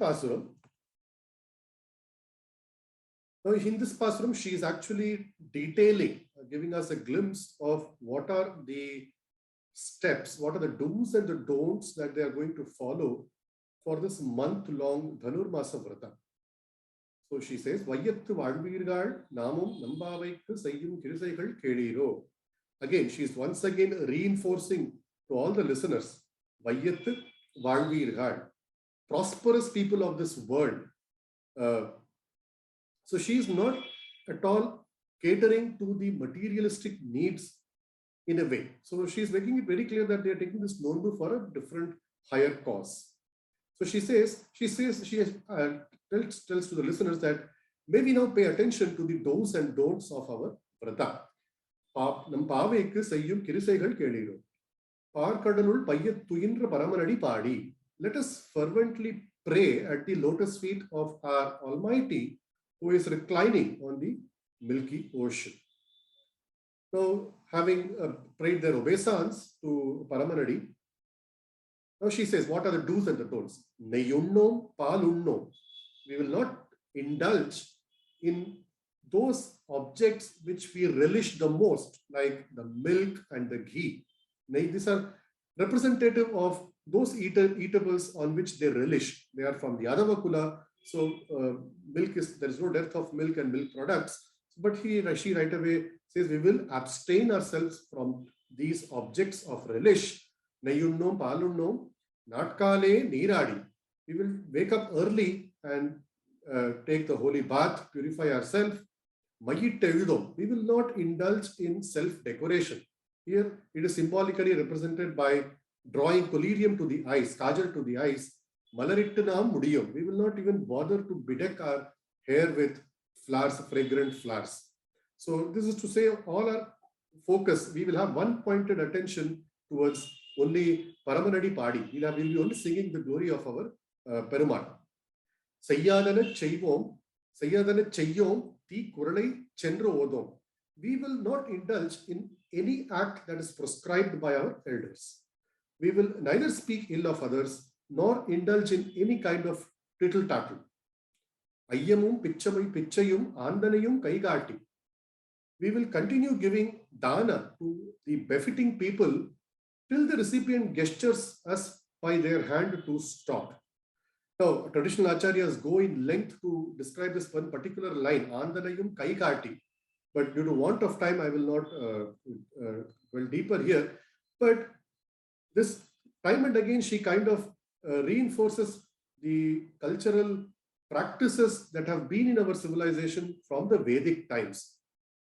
Pasuram. Now, in this Pasuram, she is actually detailing, giving us a glimpse of what are the steps, what are the do's and the don'ts that they are going to follow for this month-long Dhanurmasa Vrata. So she says, Vayyattu Valvirgal Namum Nambavaikku Sayyum Kirisaigal Keliro. Again, she is once again reinforcing to all the listeners, Vayyattu Valvirgal, prosperous people of this world. So she is not at all catering to the materialistic needs in a way. So she is making it very clear that they are taking this nonbu for a different higher cause. So she tells to the listeners that may we now pay attention to the do's and don'ts of our vrata. Nam paavekku sayyum kirisaigal keliro. Paarkadalul payyattuindra paramanadi paadi. Let us fervently pray at the lotus feet of our Almighty, who is reclining on the milky ocean. Now, having prayed their obeisance to Paramanadi, now she says, what are the do's and the don'ts? Neyunnom, palunnom. We will not indulge in those objects which we relish the most, like the milk and the ghee. These are representative of those eatables on which they relish. They are from the Adava Kula. So there is no dearth of milk and milk products. But she right away says we will abstain ourselves from these objects of relish. Neyunnom, palunnom, natkale, niradi. We will wake up early and take the holy bath, purify ourselves. Mayittevidom. We will not indulge in self-decoration. Here it is symbolically represented by drawing collyrium to the eyes, kajal to the eyes. Malarittanam mudiyam. We will not even bother to bedeck our hair with flowers, fragrant flowers. So this is to say all our focus, we will have one pointed attention towards only Paramanadi Padi. We'll be only singing the glory of our Perumal. Sayyadana Chayyom, Ti Kuralai Chendro Odom. We will not indulge in any act that is prescribed by our elders. We will neither speak ill of others nor indulge in any kind of tittle-tattle. Ayyamum Pichayum Andanayum Kaigati. We will continue giving dana to the befitting people till the recipient gestures us by their hand to stop. Now, traditional acharyas go in length to describe this one particular line, Andanayum Kaigati. But due to want of time, I will not go deeper here. But this time and again, she kind of reinforces the cultural practices that have been in our civilization from the Vedic times.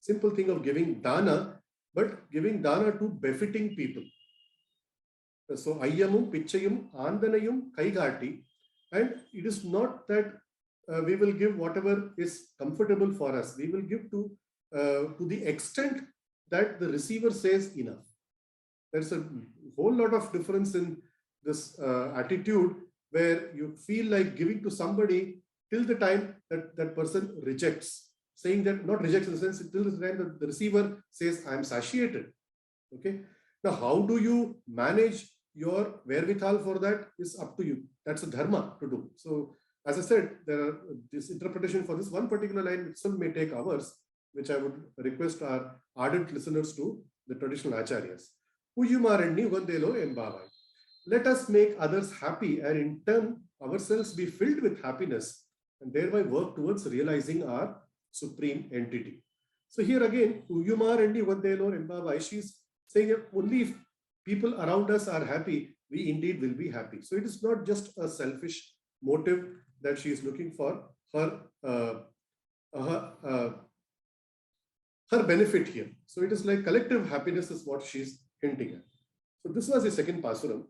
Simple thing of giving dana, but giving dana to befitting people. So, Ayyamum, Pichayum, Andanayum, Kaigati. And it is not that we will give whatever is comfortable for us. We will give to the extent that the receiver says enough. There's a whole lot of difference in this attitude where you feel like giving to somebody till the time that that person rejects. Saying that, not rejects in the sense, till the time that the receiver says, I am satiated. Okay. Now, how do you manage your wherewithal for that is up to you. That's a dharma to do. So, as I said, there are this interpretation for this one particular line, which some may take hours, which I would request our ardent listeners to the traditional acharyas. Let us make others happy and in turn ourselves be filled with happiness and thereby work towards realizing our supreme entity. So here again, she's saying that only if people around us are happy, we indeed will be happy. So it is not just a selfish motive that she is looking for her benefit here. So it is like collective happiness is what she's hinting at. So this was the second Pasuram.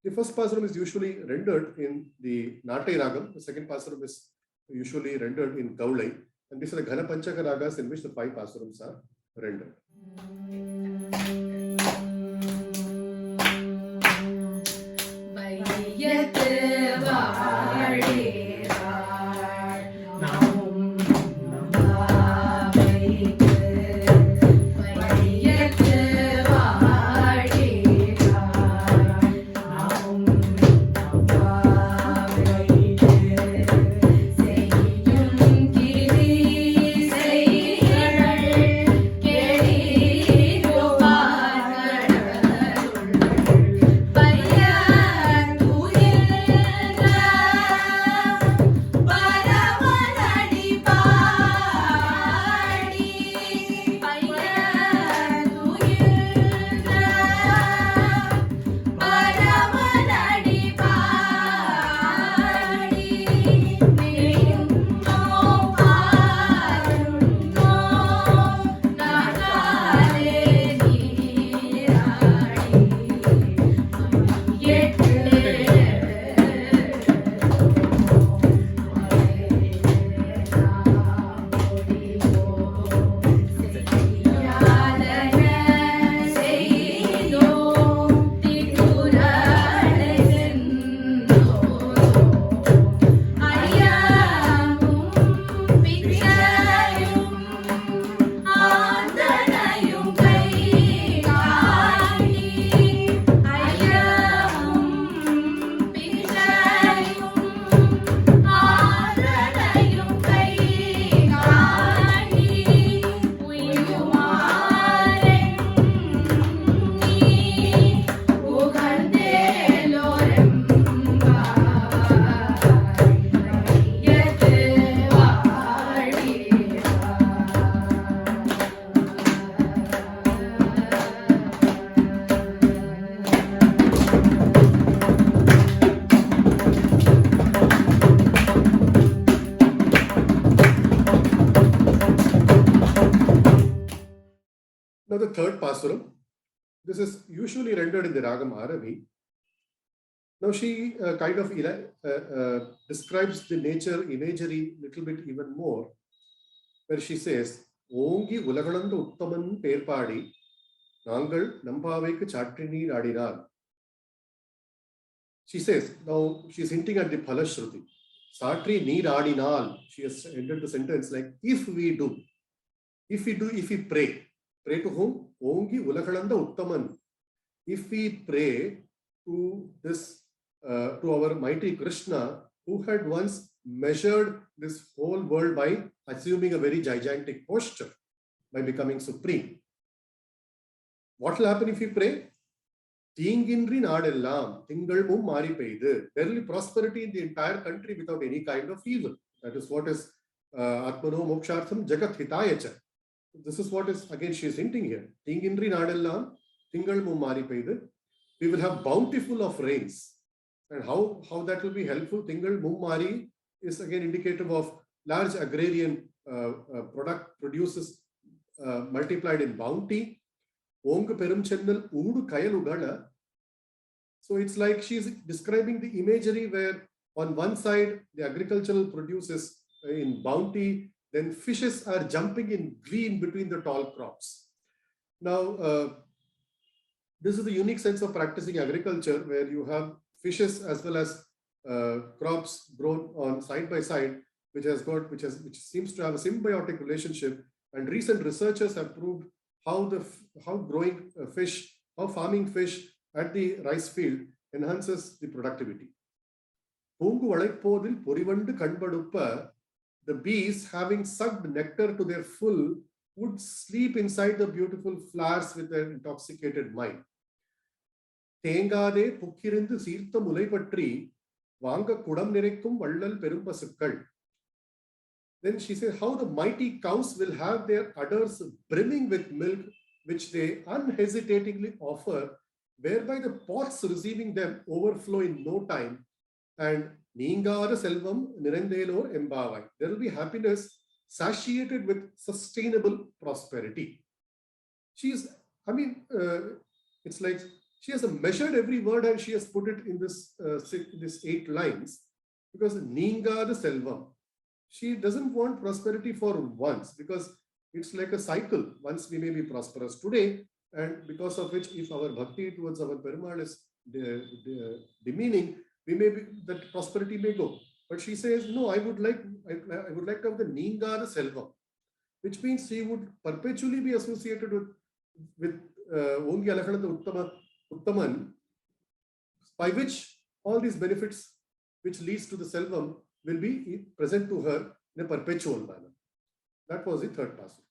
The first Pasuram is usually rendered in the Natai Ragam. The second Pasuram is usually rendered in Gaulai. And these are the Ghana Panchaka Ragas in which the 5 Pasurams are rendered. the third Pasuram. This is usually rendered in the Ragam Aravi. Now she kind of describes the nature imagery little bit even more, where she says, Ongi Ulagalanda Uttaman Perpadi, Nangal Nampavek Chatrini Adinar. She says, now she's hinting at the Phalashruti. Satri need Adinal. She has ended the sentence like, if we pray. Pray to whom? Ongi Ulagalanda Uttaman. If we pray to this, to our mighty Krishna, who had once measured this whole world by assuming a very gigantic posture, by becoming supreme. What will happen if we pray? Tinginri nadellam, tingalmum mari peidu. There will be prosperity in the entire country without any kind of evil. That is what is Atmano Mokshartham Jagat Hitayacha. This is what is, again, she is hinting here. Tinginri nadellam, tingalmum mari peidu. We will have bountiful of rains. And how that will be helpful? Tingal Mummari is again indicative of large agrarian produces multiplied in bounty. Ong Perum Chennal Udu Kayalugala. So it's like she's describing the imagery where on one side the agricultural produces in bounty, then fishes are jumping in green between the tall crops. Now, this is the unique sense of practicing agriculture where you have fishes as well as crops grown on side by side, which seems to have a symbiotic relationship. And recent researchers have proved how farming fish at the rice field enhances the productivity. The bees, having sucked nectar to their full, would sleep inside the beautiful flowers with their intoxicated mind. Tengade Pukirindu Sirtha Mulaipatri, Vanga Kudam Nirekum Vallal Perumpasukal. Then she says how the mighty cows will have their udders brimming with milk, which they unhesitatingly offer, whereby the pots receiving them overflow in no time. And Ningara Selvam Nirendelor Embavai. There will be happiness satiated with sustainable prosperity. It's like she has measured every word and she has put it in this 8 lines, because Ninga the Selvam. She doesn't want prosperity for once, because it's like a cycle. Once we may be prosperous today, and because of which, if our bhakti towards our Perumal is demeaning, that prosperity may go. But she says, no, I would like to have the Ninga the Selvam, which means she would perpetually be associated with Ongi Alakalanda Uttaman, by which all these benefits which leads to the Selvam will be present to her in a perpetual manner. That was the third passage.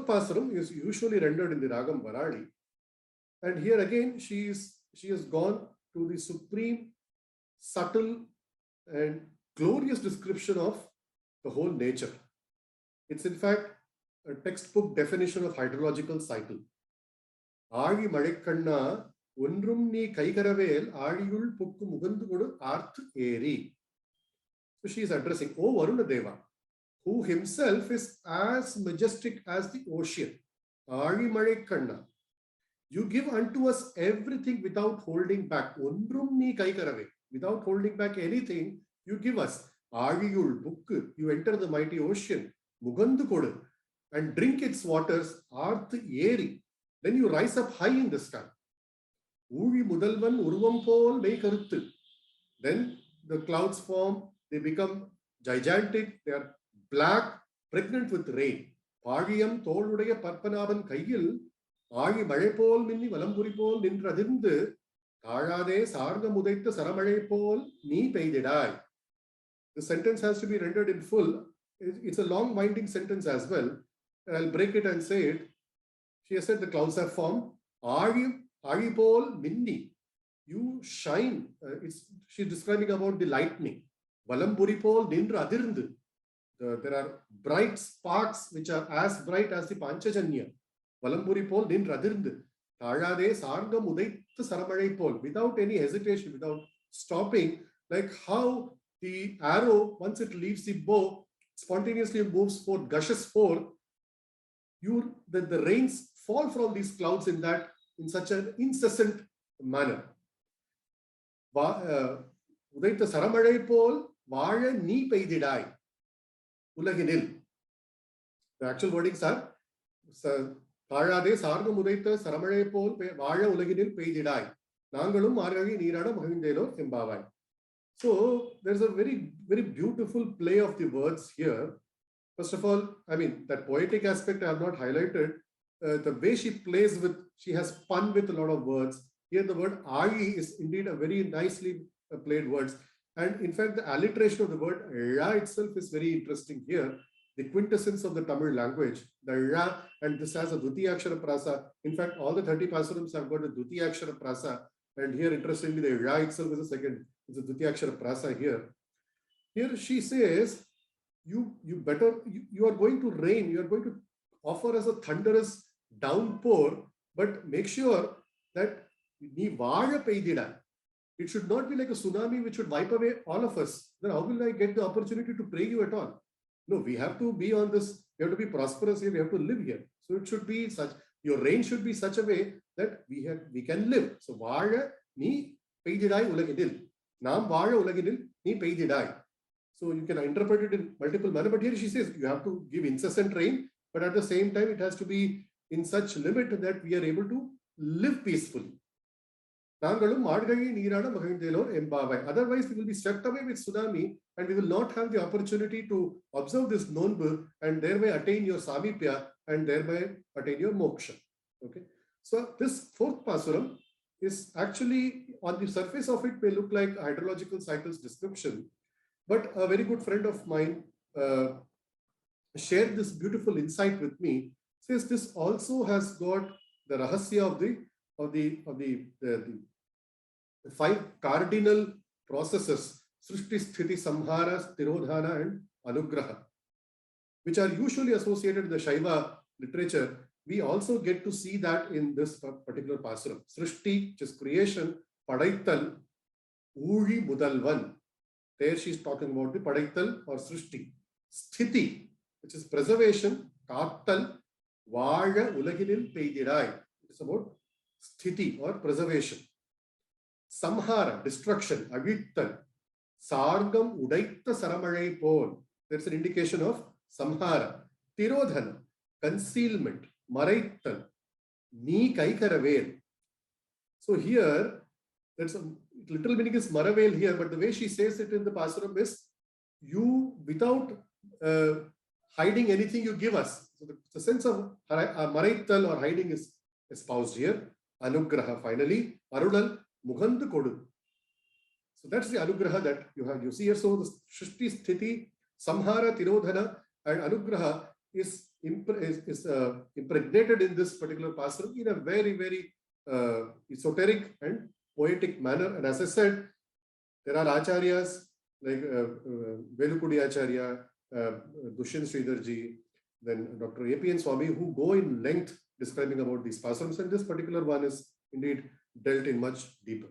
fourth pasuram is usually rendered in the Ragam Varali. And here again, she has gone to the supreme, subtle, and glorious description of the whole nature. It's in fact a textbook definition of hydrological cycle. Aagi Madekkanna, Undrum ni Kaikaravel, Aadiyul Pukku Mugandukodu Arth Eri. So she is addressing, O Varuna Deva, who himself is as majestic as the ocean. Aagi Madekkanna. You give unto us everything without holding back. Undrum ni Kaikarave. Without holding back anything, you give us. Aadiyul Pukku. You enter the mighty ocean. Mugandukodu. And drink its waters. Arth Eri. Then you rise up high in the sky. Uri Mudalvan Urvam Pol Mei Karuttu. Then the clouds form, they become gigantic, they are black, pregnant with rain. Pagiyam Toludaya Parpanaban Kaigil, Agi Madepol Minni Valamburi Nindradindu, Kagade Sarga Mudaita Saramadepol, Ni Peididai. The sentence has to be rendered in full. It's a long winding sentence as well. I'll break it and say it. She has said the clouds have formed. Agipol Minni, you shine. She's describing about the lightning. Valamburipol Nindra Adirndu. There are bright sparks which are as bright as the Panchajanya. Valamburipol Nindra Adirndu. Tagade Sarga Mudait Saramadepol. Without any hesitation, without stopping, like how the arrow, once it leaves the bow, spontaneously moves forth, gushes forth. The rains fall from these clouds in such an incessant manner. Udaita Saramadepol Vaja Ni Peididai Ulaginil. The actual wordings are Kagade Sarga Mudaita Saramadepol Vaja Ulaginil Peididai. Nangalum Maragi Nirada Mahindelo Embavai. So there's a very, very beautiful play of the words here. First of all, I mean, that poetic aspect I have not highlighted. The way she plays with, she has fun with a lot of words. Here the word Agi is indeed a very nicely played words. And in fact, the alliteration of the word Ra itself is very interesting here. The quintessence of the Tamil language, the Ra, and this has a Dutiyakshara Prasa. In fact, all the 30 Pasurams have got a Dutiyakshara Prasa. And here, interestingly, the Ra itself is a second, it's a Dutiyakshara Prasa here. Here she says, you are going to rain, you are going to offer us a thunderous downpour, but make sure that it should not be like a tsunami which would wipe away all of us. Then how will I get the opportunity to pray you at all? No, we have to be on this, we have to be prosperous here, we have to live here. So it should be such, your reign should be such a way that we can live. So Vaja ni peididai ulaginil. Nam Vaja ulaginil ni peididai. So you can interpret it in multiple manners, but here she says you have to give incessant rain, but at the same time it has to be in such limit that we are able to live peacefully. Otherwise, we will be swept away with tsunami and we will not have the opportunity to observe this nonbu and thereby attain your samipya and thereby attain your moksha. Okay. So this fourth pasuram is actually, on the surface of it, may look like a hydrological cycles description, but a very good friend of mine shared this beautiful insight with me. Says this also has got the rahasya of the 5 cardinal processes, Srishti, Sthiti, Samhara, Tirodhana, and Anugraha, which are usually associated with the Shaiva literature. We also get to see that in this particular pasuram. Srishti, which is creation, Padaittal, Uri Mudalvan. There she is talking about the Padaittal or Srishti. Sthiti, which is preservation, Kattal, Vaja Ulaginil Peidirai. It is about Sthiti or preservation. Samhara, destruction, Agittal. Sargam Udaita Saramadai Pol. That's an indication of Samhara. Tirodhana, concealment, Maraittal. Ni Kaikaravel. So here, that's a literal meaning is Maravel here, but the way she says it in the Pasuram is, you, without hiding anything, you give us. So the sense of Maraittal or hiding is espoused here. Anugraha, finally. Arunal, Mugandu Kodu. So that's the Anugraha that you see here. So the Shrishti, Sthiti, Samhara, Tirodhana, and Anugraha is impregnated in this particular pasuram in a very, very esoteric and poetic manner. And as I said, there are acharyas like Velukudi Acharya, Dushyant Sridharji, then Dr. A.P.N. Swami, who go in length describing about these pasurams, and this particular one is indeed dealt in much deeper.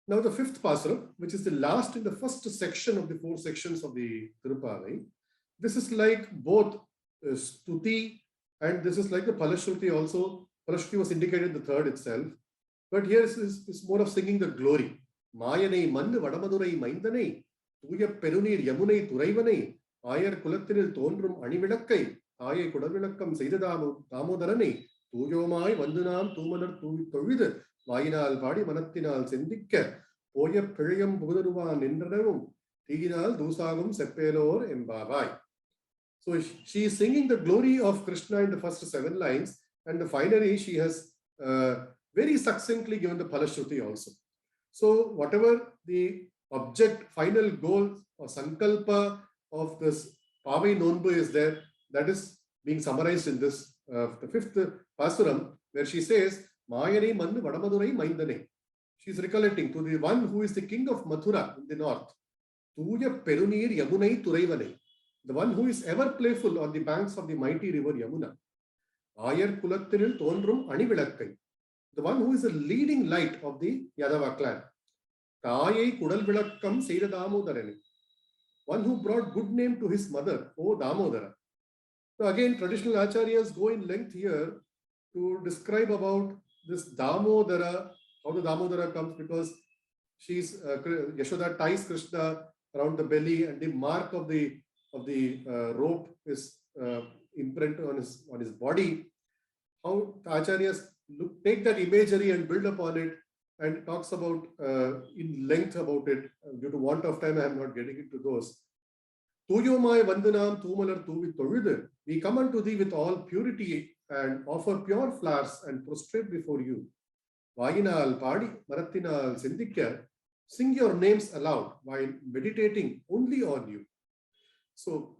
Now the fifth pasuram, which is the last in the first section of the 4 sections of the Tirupalai, this is like both Stuti and this is like the Palashruti also. Palashruti was indicated in the third itself, but here is more of singing the glory. Mayanai mandu vadamadurai maindane, Tuya perunir yamunai turaivanai, Ayar kulathinil thondrum anivilakkai, Ayai kudavilakkam seidadamu damodarane, Tuyomai vandunam tumanar tuvidu, Vainal Padi Manathinal Sendika, Poya Piriam Budaruvan Indranum, Tiginal Dusagum Sepelor Embavai. So she is singing the glory of Krishna in the first 7 lines, and finally she has very succinctly given the Palashruti also. So whatever the object, final goal or sankalpa of this Pavai Nonbu is there, that is being summarized in this the 5th Pasuram, where she says, Mayane Mandu Vadamadurai Maindane. She is recollecting to the one who is the king of Mathura in the north. Tuya Perunir Yamunai Turaivanai. The one who is ever playful on the banks of the mighty river Yamuna. Ayar Kulathinil Thondrum Anivilakkai. The one who is the leading light of the Yadava clan. Kayai Kudal Vilakkam Seida Damodarani. One who brought good name to his mother, O Damodara. So again, traditional acharyas go in length here to describe about this Damodara, how the Damodara comes, because she's Yashoda ties Krishna around the belly, and the mark of the rope is imprint on his body. How the acharyas take that imagery and build upon it, and talks about in length about it. Due to want of time, I am not getting into those. Tuyomai Vandanam Tumalar Tuvi Tovidu. We come unto thee with all purity and offer pure flowers and prostrate before you. Vainal Padi Marathinal Sindikya. Sing your names aloud while meditating only on you. So,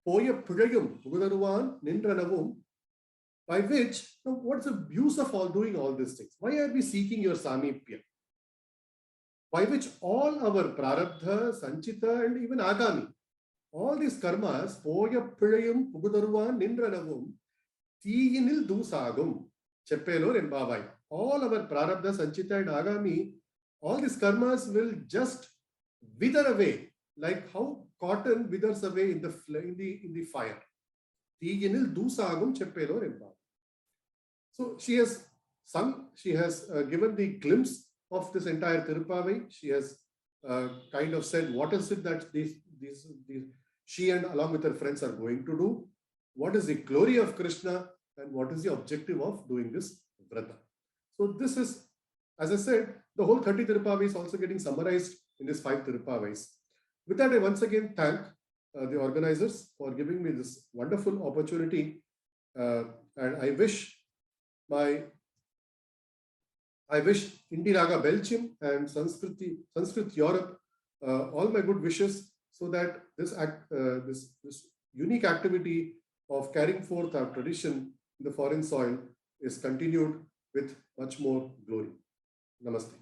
Poya Pudayum Budaruvan Nindranavum, by which, now what's the use of all doing all these things? Why are we seeking your Samipya? By which all our Prarabdha, Sanchita, and even Agami, all these karmas, Poya Pudayum Budaruvan Nindranavum, Tiyinil Dusagum, Cheppelor Embavai. all our prarabdha, sanchita and agami, all these karmas will just wither away, like how cotton withers away in the fire. తీగినిల్ దూసాగం చెప్పేదో రెంబా. So she has sung, she has given the glimpse of this entire Tirupavai. She has kind of said what is it that she and along with her friends are going to do, what is the glory of Krishna, and what is the objective of doing this vrata. So this is, as I said, the whole 30 Tirupavai is also getting summarized in these 5 Tirupavais. With that, I once again thank the organizers for giving me this wonderful opportunity, and I wish Indie Raga Belgium and Sanskrit Europe all my good wishes, so that this unique activity of carrying forth our tradition in the foreign soil is continued with much more glory. Namaste.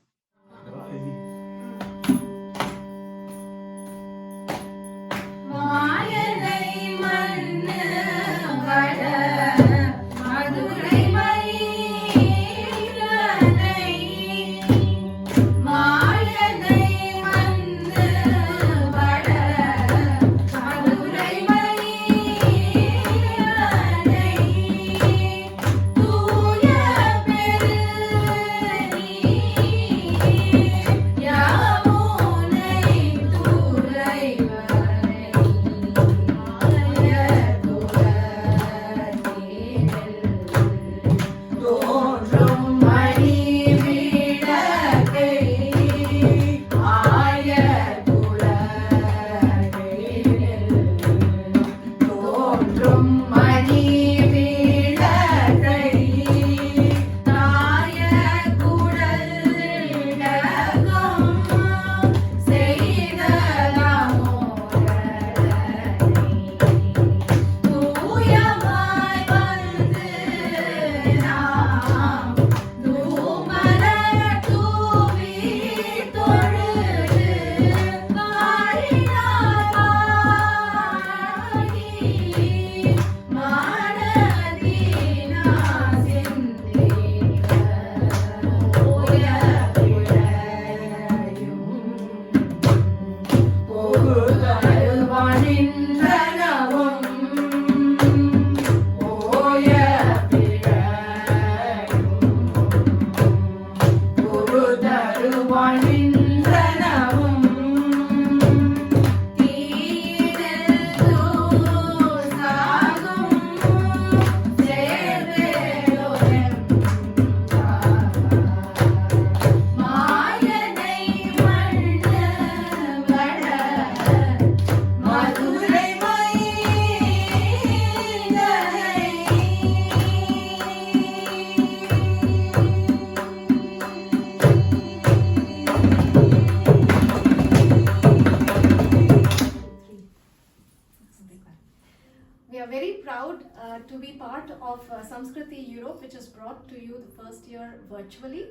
To be part of Samskriti Europe, which is brought to you the first year virtually.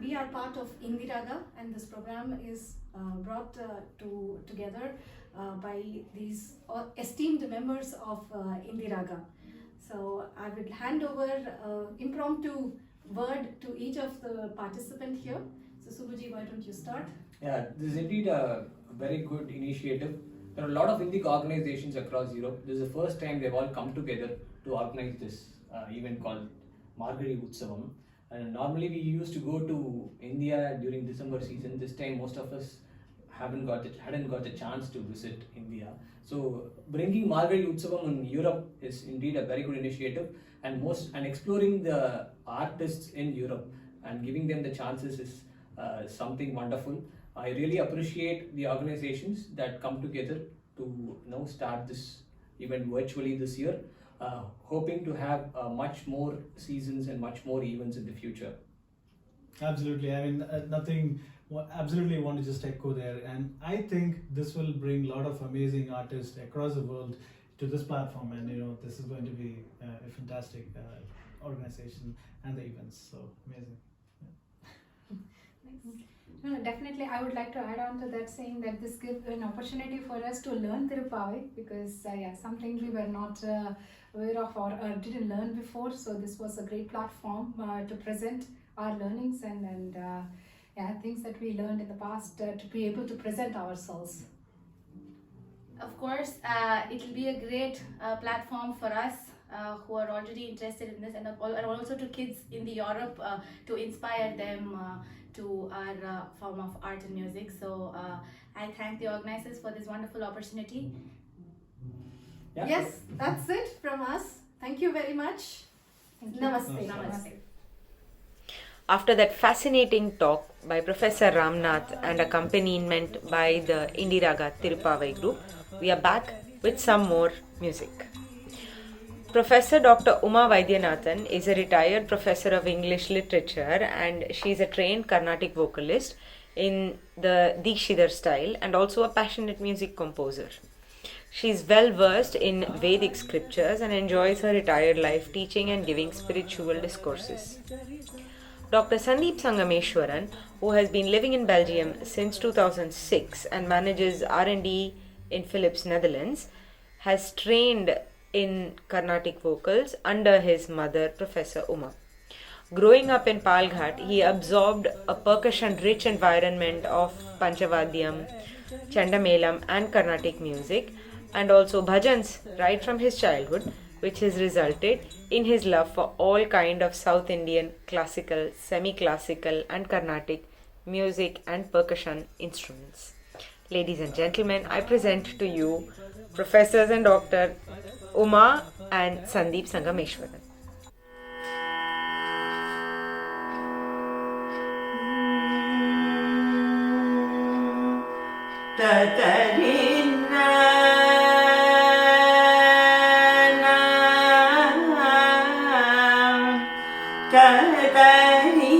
We are part of Indie Raga, and this program is brought together by these esteemed members of Indie Raga. So I will hand over impromptu word to each of the participants here. So Subhuji, why don't you start? Yeah, this is indeed a very good initiative. There are a lot of Indic organizations across Europe. This is the first time they've all come together to organize this event called Margari Utsavam. And normally we used to go to India during December season. This time most of us hadn't got the chance to visit India. So bringing Margari Utsavam in Europe is indeed a very good initiative, and exploring the artists in Europe and giving them the chances is something wonderful. I really appreciate the organizations that come together to start this event virtually this year, hoping to have much more seasons and much more events in the future. Absolutely. I mean, absolutely want to just echo there. And I think this will bring a lot of amazing artists across the world to this platform. And, this is going to be a fantastic organization and the events. So amazing. Nice. No, definitely, I would like to add on to that, saying that this gives an opportunity for us to learn Tirupavai, because something we were not aware of or didn't learn before. So this was a great platform to present our learnings and things that we learned in the past to be able to present ourselves. Of course, it will be a great platform for us who are already interested in this, and also to kids in the Europe to inspire them to our form of art and music. So I thank the organizers for this wonderful opportunity. Yeah. Yes, that's it from us. Thank you very much. Namaste. Namaste. After that fascinating talk by Professor Ramnath and accompaniment by the Indiraga Tirupavai group, we are back with some more music. Professor Dr. Uma Vaidyanathan is a retired professor of English literature, and she is a trained Carnatic vocalist in the Dikshidhar style and also a passionate music composer. She is well versed in Vedic scriptures and enjoys her retired life teaching and giving spiritual discourses. Dr. Sandeep Sangameshwaran, who has been living in Belgium since 2006 and manages R&D in Philips, Netherlands, has trained in Carnatic vocals under his mother, Professor Uma. Growing up in Palghat, he absorbed a percussion-rich environment of Panchavadyam, Chandamelam and Carnatic music, and also bhajans right from his childhood, which has resulted in his love for all kind of South Indian classical, semi-classical and Carnatic music and percussion instruments. Ladies and gentlemen, I present to you Professors and Dr. Uma and Sandeep Sangameshwaran. Upasmahe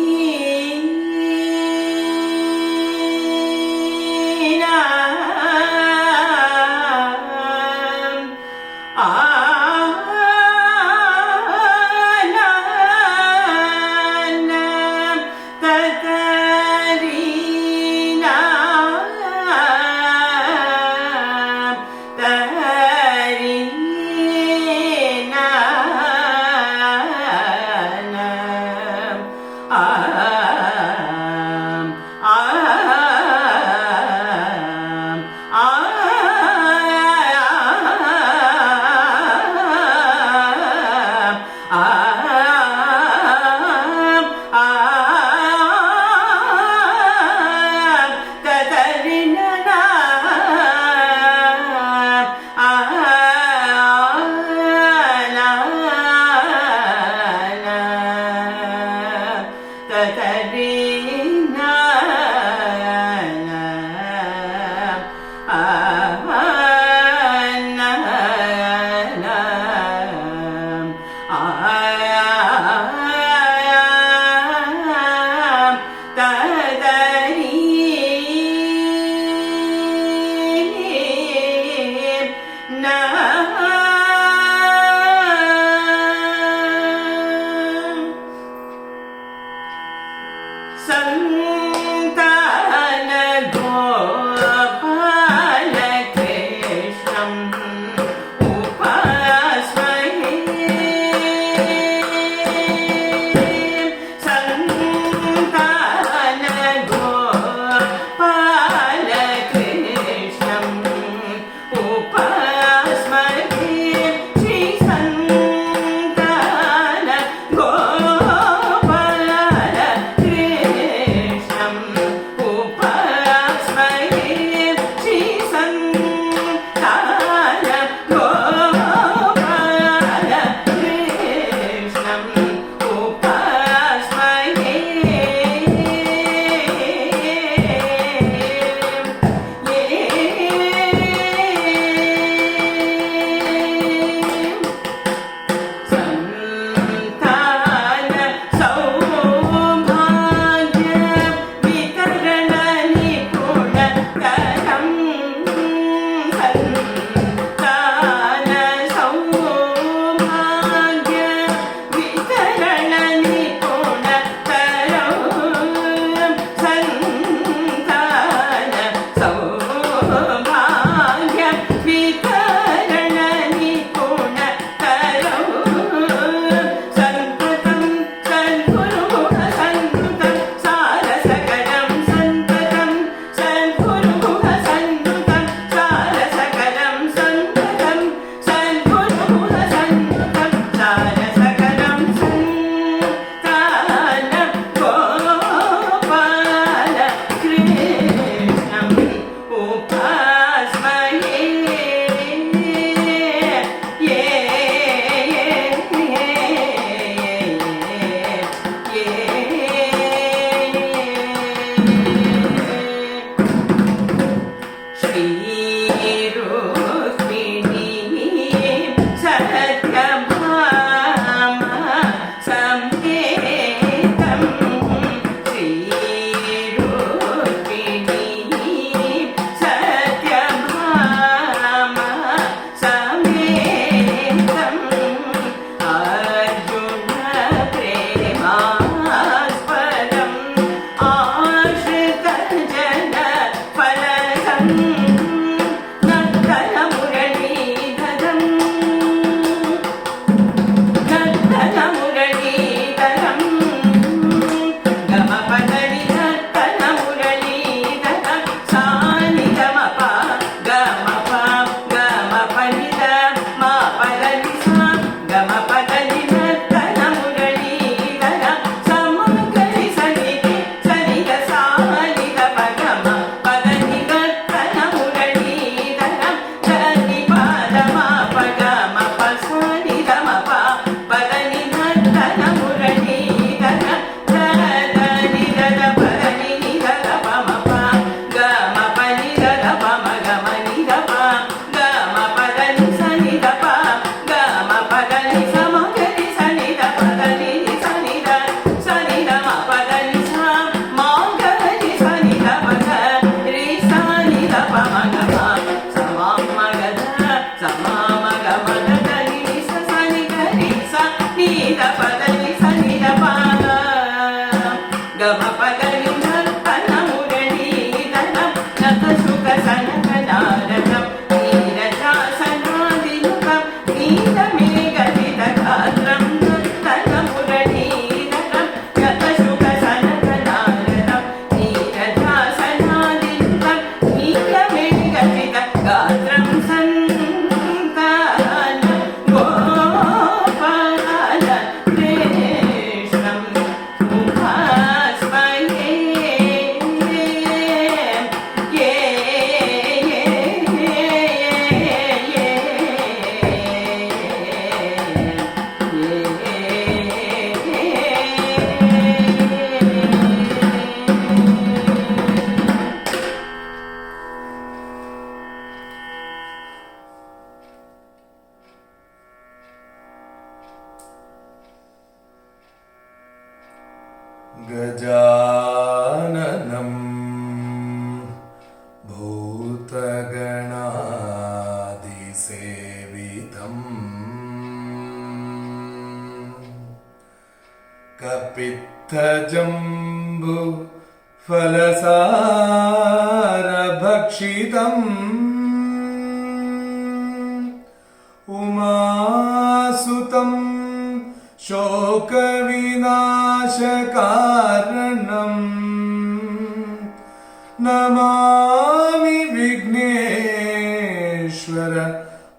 गजाननं भूतगणादिसेवितम् कपित्थजम्बुफलसारभक्षितम् उमासुतं शोकविनाशकारणम् Namami Vighneshwar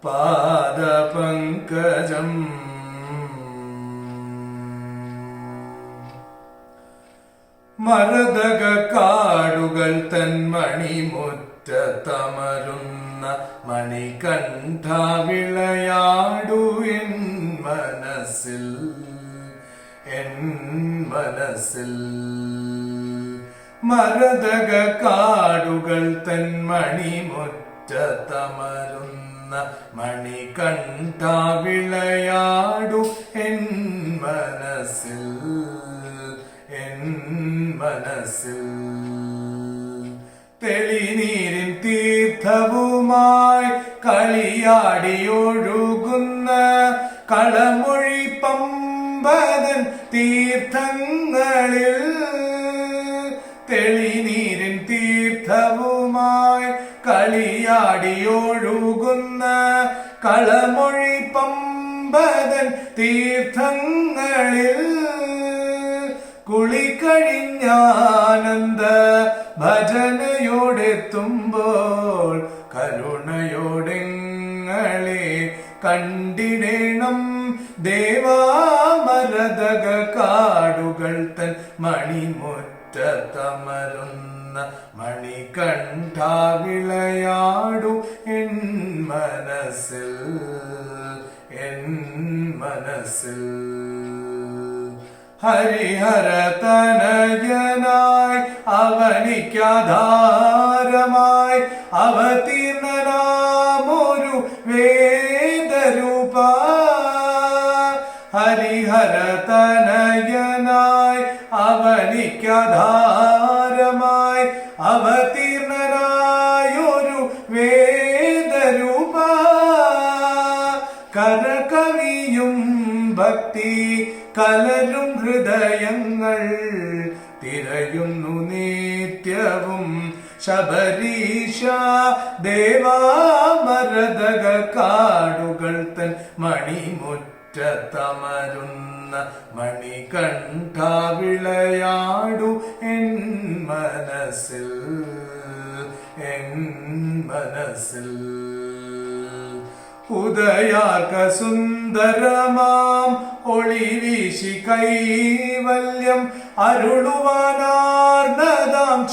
पादपङ्कजम् മരതക കാടുകൾ തന്മണിമുറ്റത്തമരുന്ന Manikanta വിളയാടു N മനസ്സിൽ മരതക കാടുകൾ തന്മണിമുറ്റത്തമരുന്ന Manikanta വിളയാടു N മനസ്സിൽ തെളിനീരിൻ തീർത്ഥവുമായി കളിയാടിയൊഴുകുന്ന കളമൊഴി പമ്പതൻ തീർത്ഥങ്ങളിൽ തെളിനീരിൻ തീർത്ഥവുമായി കളിയാടിയൊഴുകുന്ന കളമൊഴി പമ്പതൻ തീർത്ഥങ്ങളിൽ കുളിക്കഴിഞ്ഞാനന്ദ ഭജനയോടെത്തുമ്പോൾ കരുണയോടെങ്ങളെ കണ്ടിടേണം ദേവാമരതക കാടുകൾ തൻ മണിമുറ്റത്തമരുന്ന Manikanta വിളയാടു N മനസ്സിൽ ഹരിഹര തനയനായി അവനിക്കാധാരമായി അവതീർണനാമൊരു വേദരൂപ ഹരിഹര തനയനായി അവനിക്കാധാരമായി അവതീർണനായൊരു വേദരൂപ കരകവിയും ഭക്തി കലരും ഹൃദയങ്ങൾ തിരയുന്നു നിത്യവും ശബരീശ ദേവാമരതക കാടുകൾ തൻ മണിമുറ്റത്തമരുന്ന മണികണ്ഠ വിളയാടു എൻ മനസ്സിൽ ഉദയാർക്ക സുന്ദരമാം ഒളിവീശി കൈവല്യം അരുളുവാനാർന്നതാം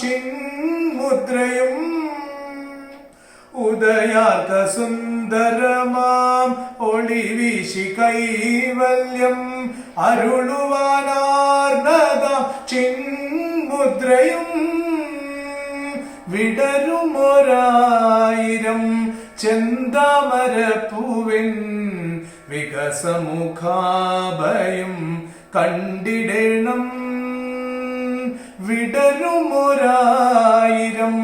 ചിന്മുദ്രയും ഉദയാർക്ക സുന്ദരമാം ഒളിവീശി കൈവല്യം അരുളുവാനാർന്നതാം ചിന്മുദ്രയും വിടരുമൊരായിരം ചെന്താമരപ്പൂവിൻ വികസമുഖാഭയം കണ്ടിടണം വിടരുമൊരായിരം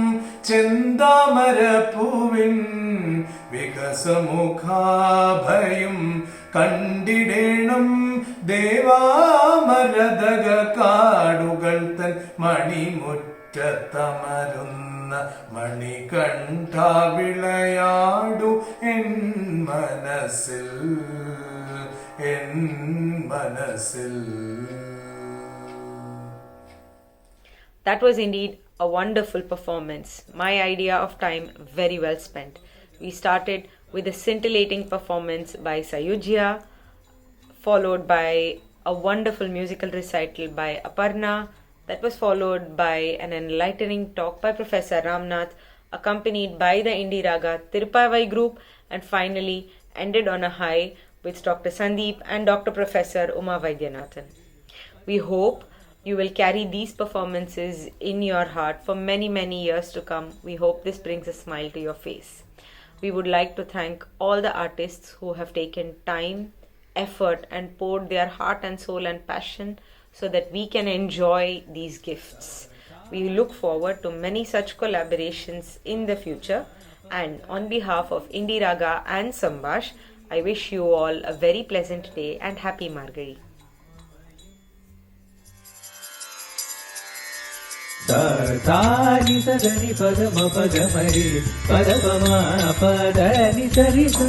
ചെന്താമരപ്പൂവിൻ വികസമുഖാഭയം കണ്ടിടേണം ദേവാമരതക കാടുകൾ തൻ മണിമുറ്റത്തമരുന്ന മണികണ്ഠ വിളയാടു എൻ മനസ്സിൽ എൻ മനസ്സിൽ. That was indeed a wonderful performance. My idea of time very well spent. We started with a scintillating performance by Sayujya, followed by a wonderful musical recital by Aparna. That was followed by an enlightening talk by Professor Ramnath, accompanied by the Indie Raga Tirupavai group, and finally ended on a high with Dr. Sandeep and Dr. Professor Uma Vaidyanathan. We hope you will carry these performances in your heart for many, many years to come. We hope this brings a smile to your face. We would like to thank all the artists who have taken time, effort, and poured their heart and soul and passion so that we can enjoy these gifts. We look forward to many such collaborations in the future. And on behalf of Indie Raga and Sambash, I wish you all a very pleasant day and happy Margari. Ni sa ga ni pa ga ma pa ga ma re pa da pa ma pa da ni sa ri sa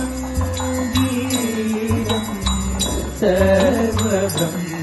sarva brahma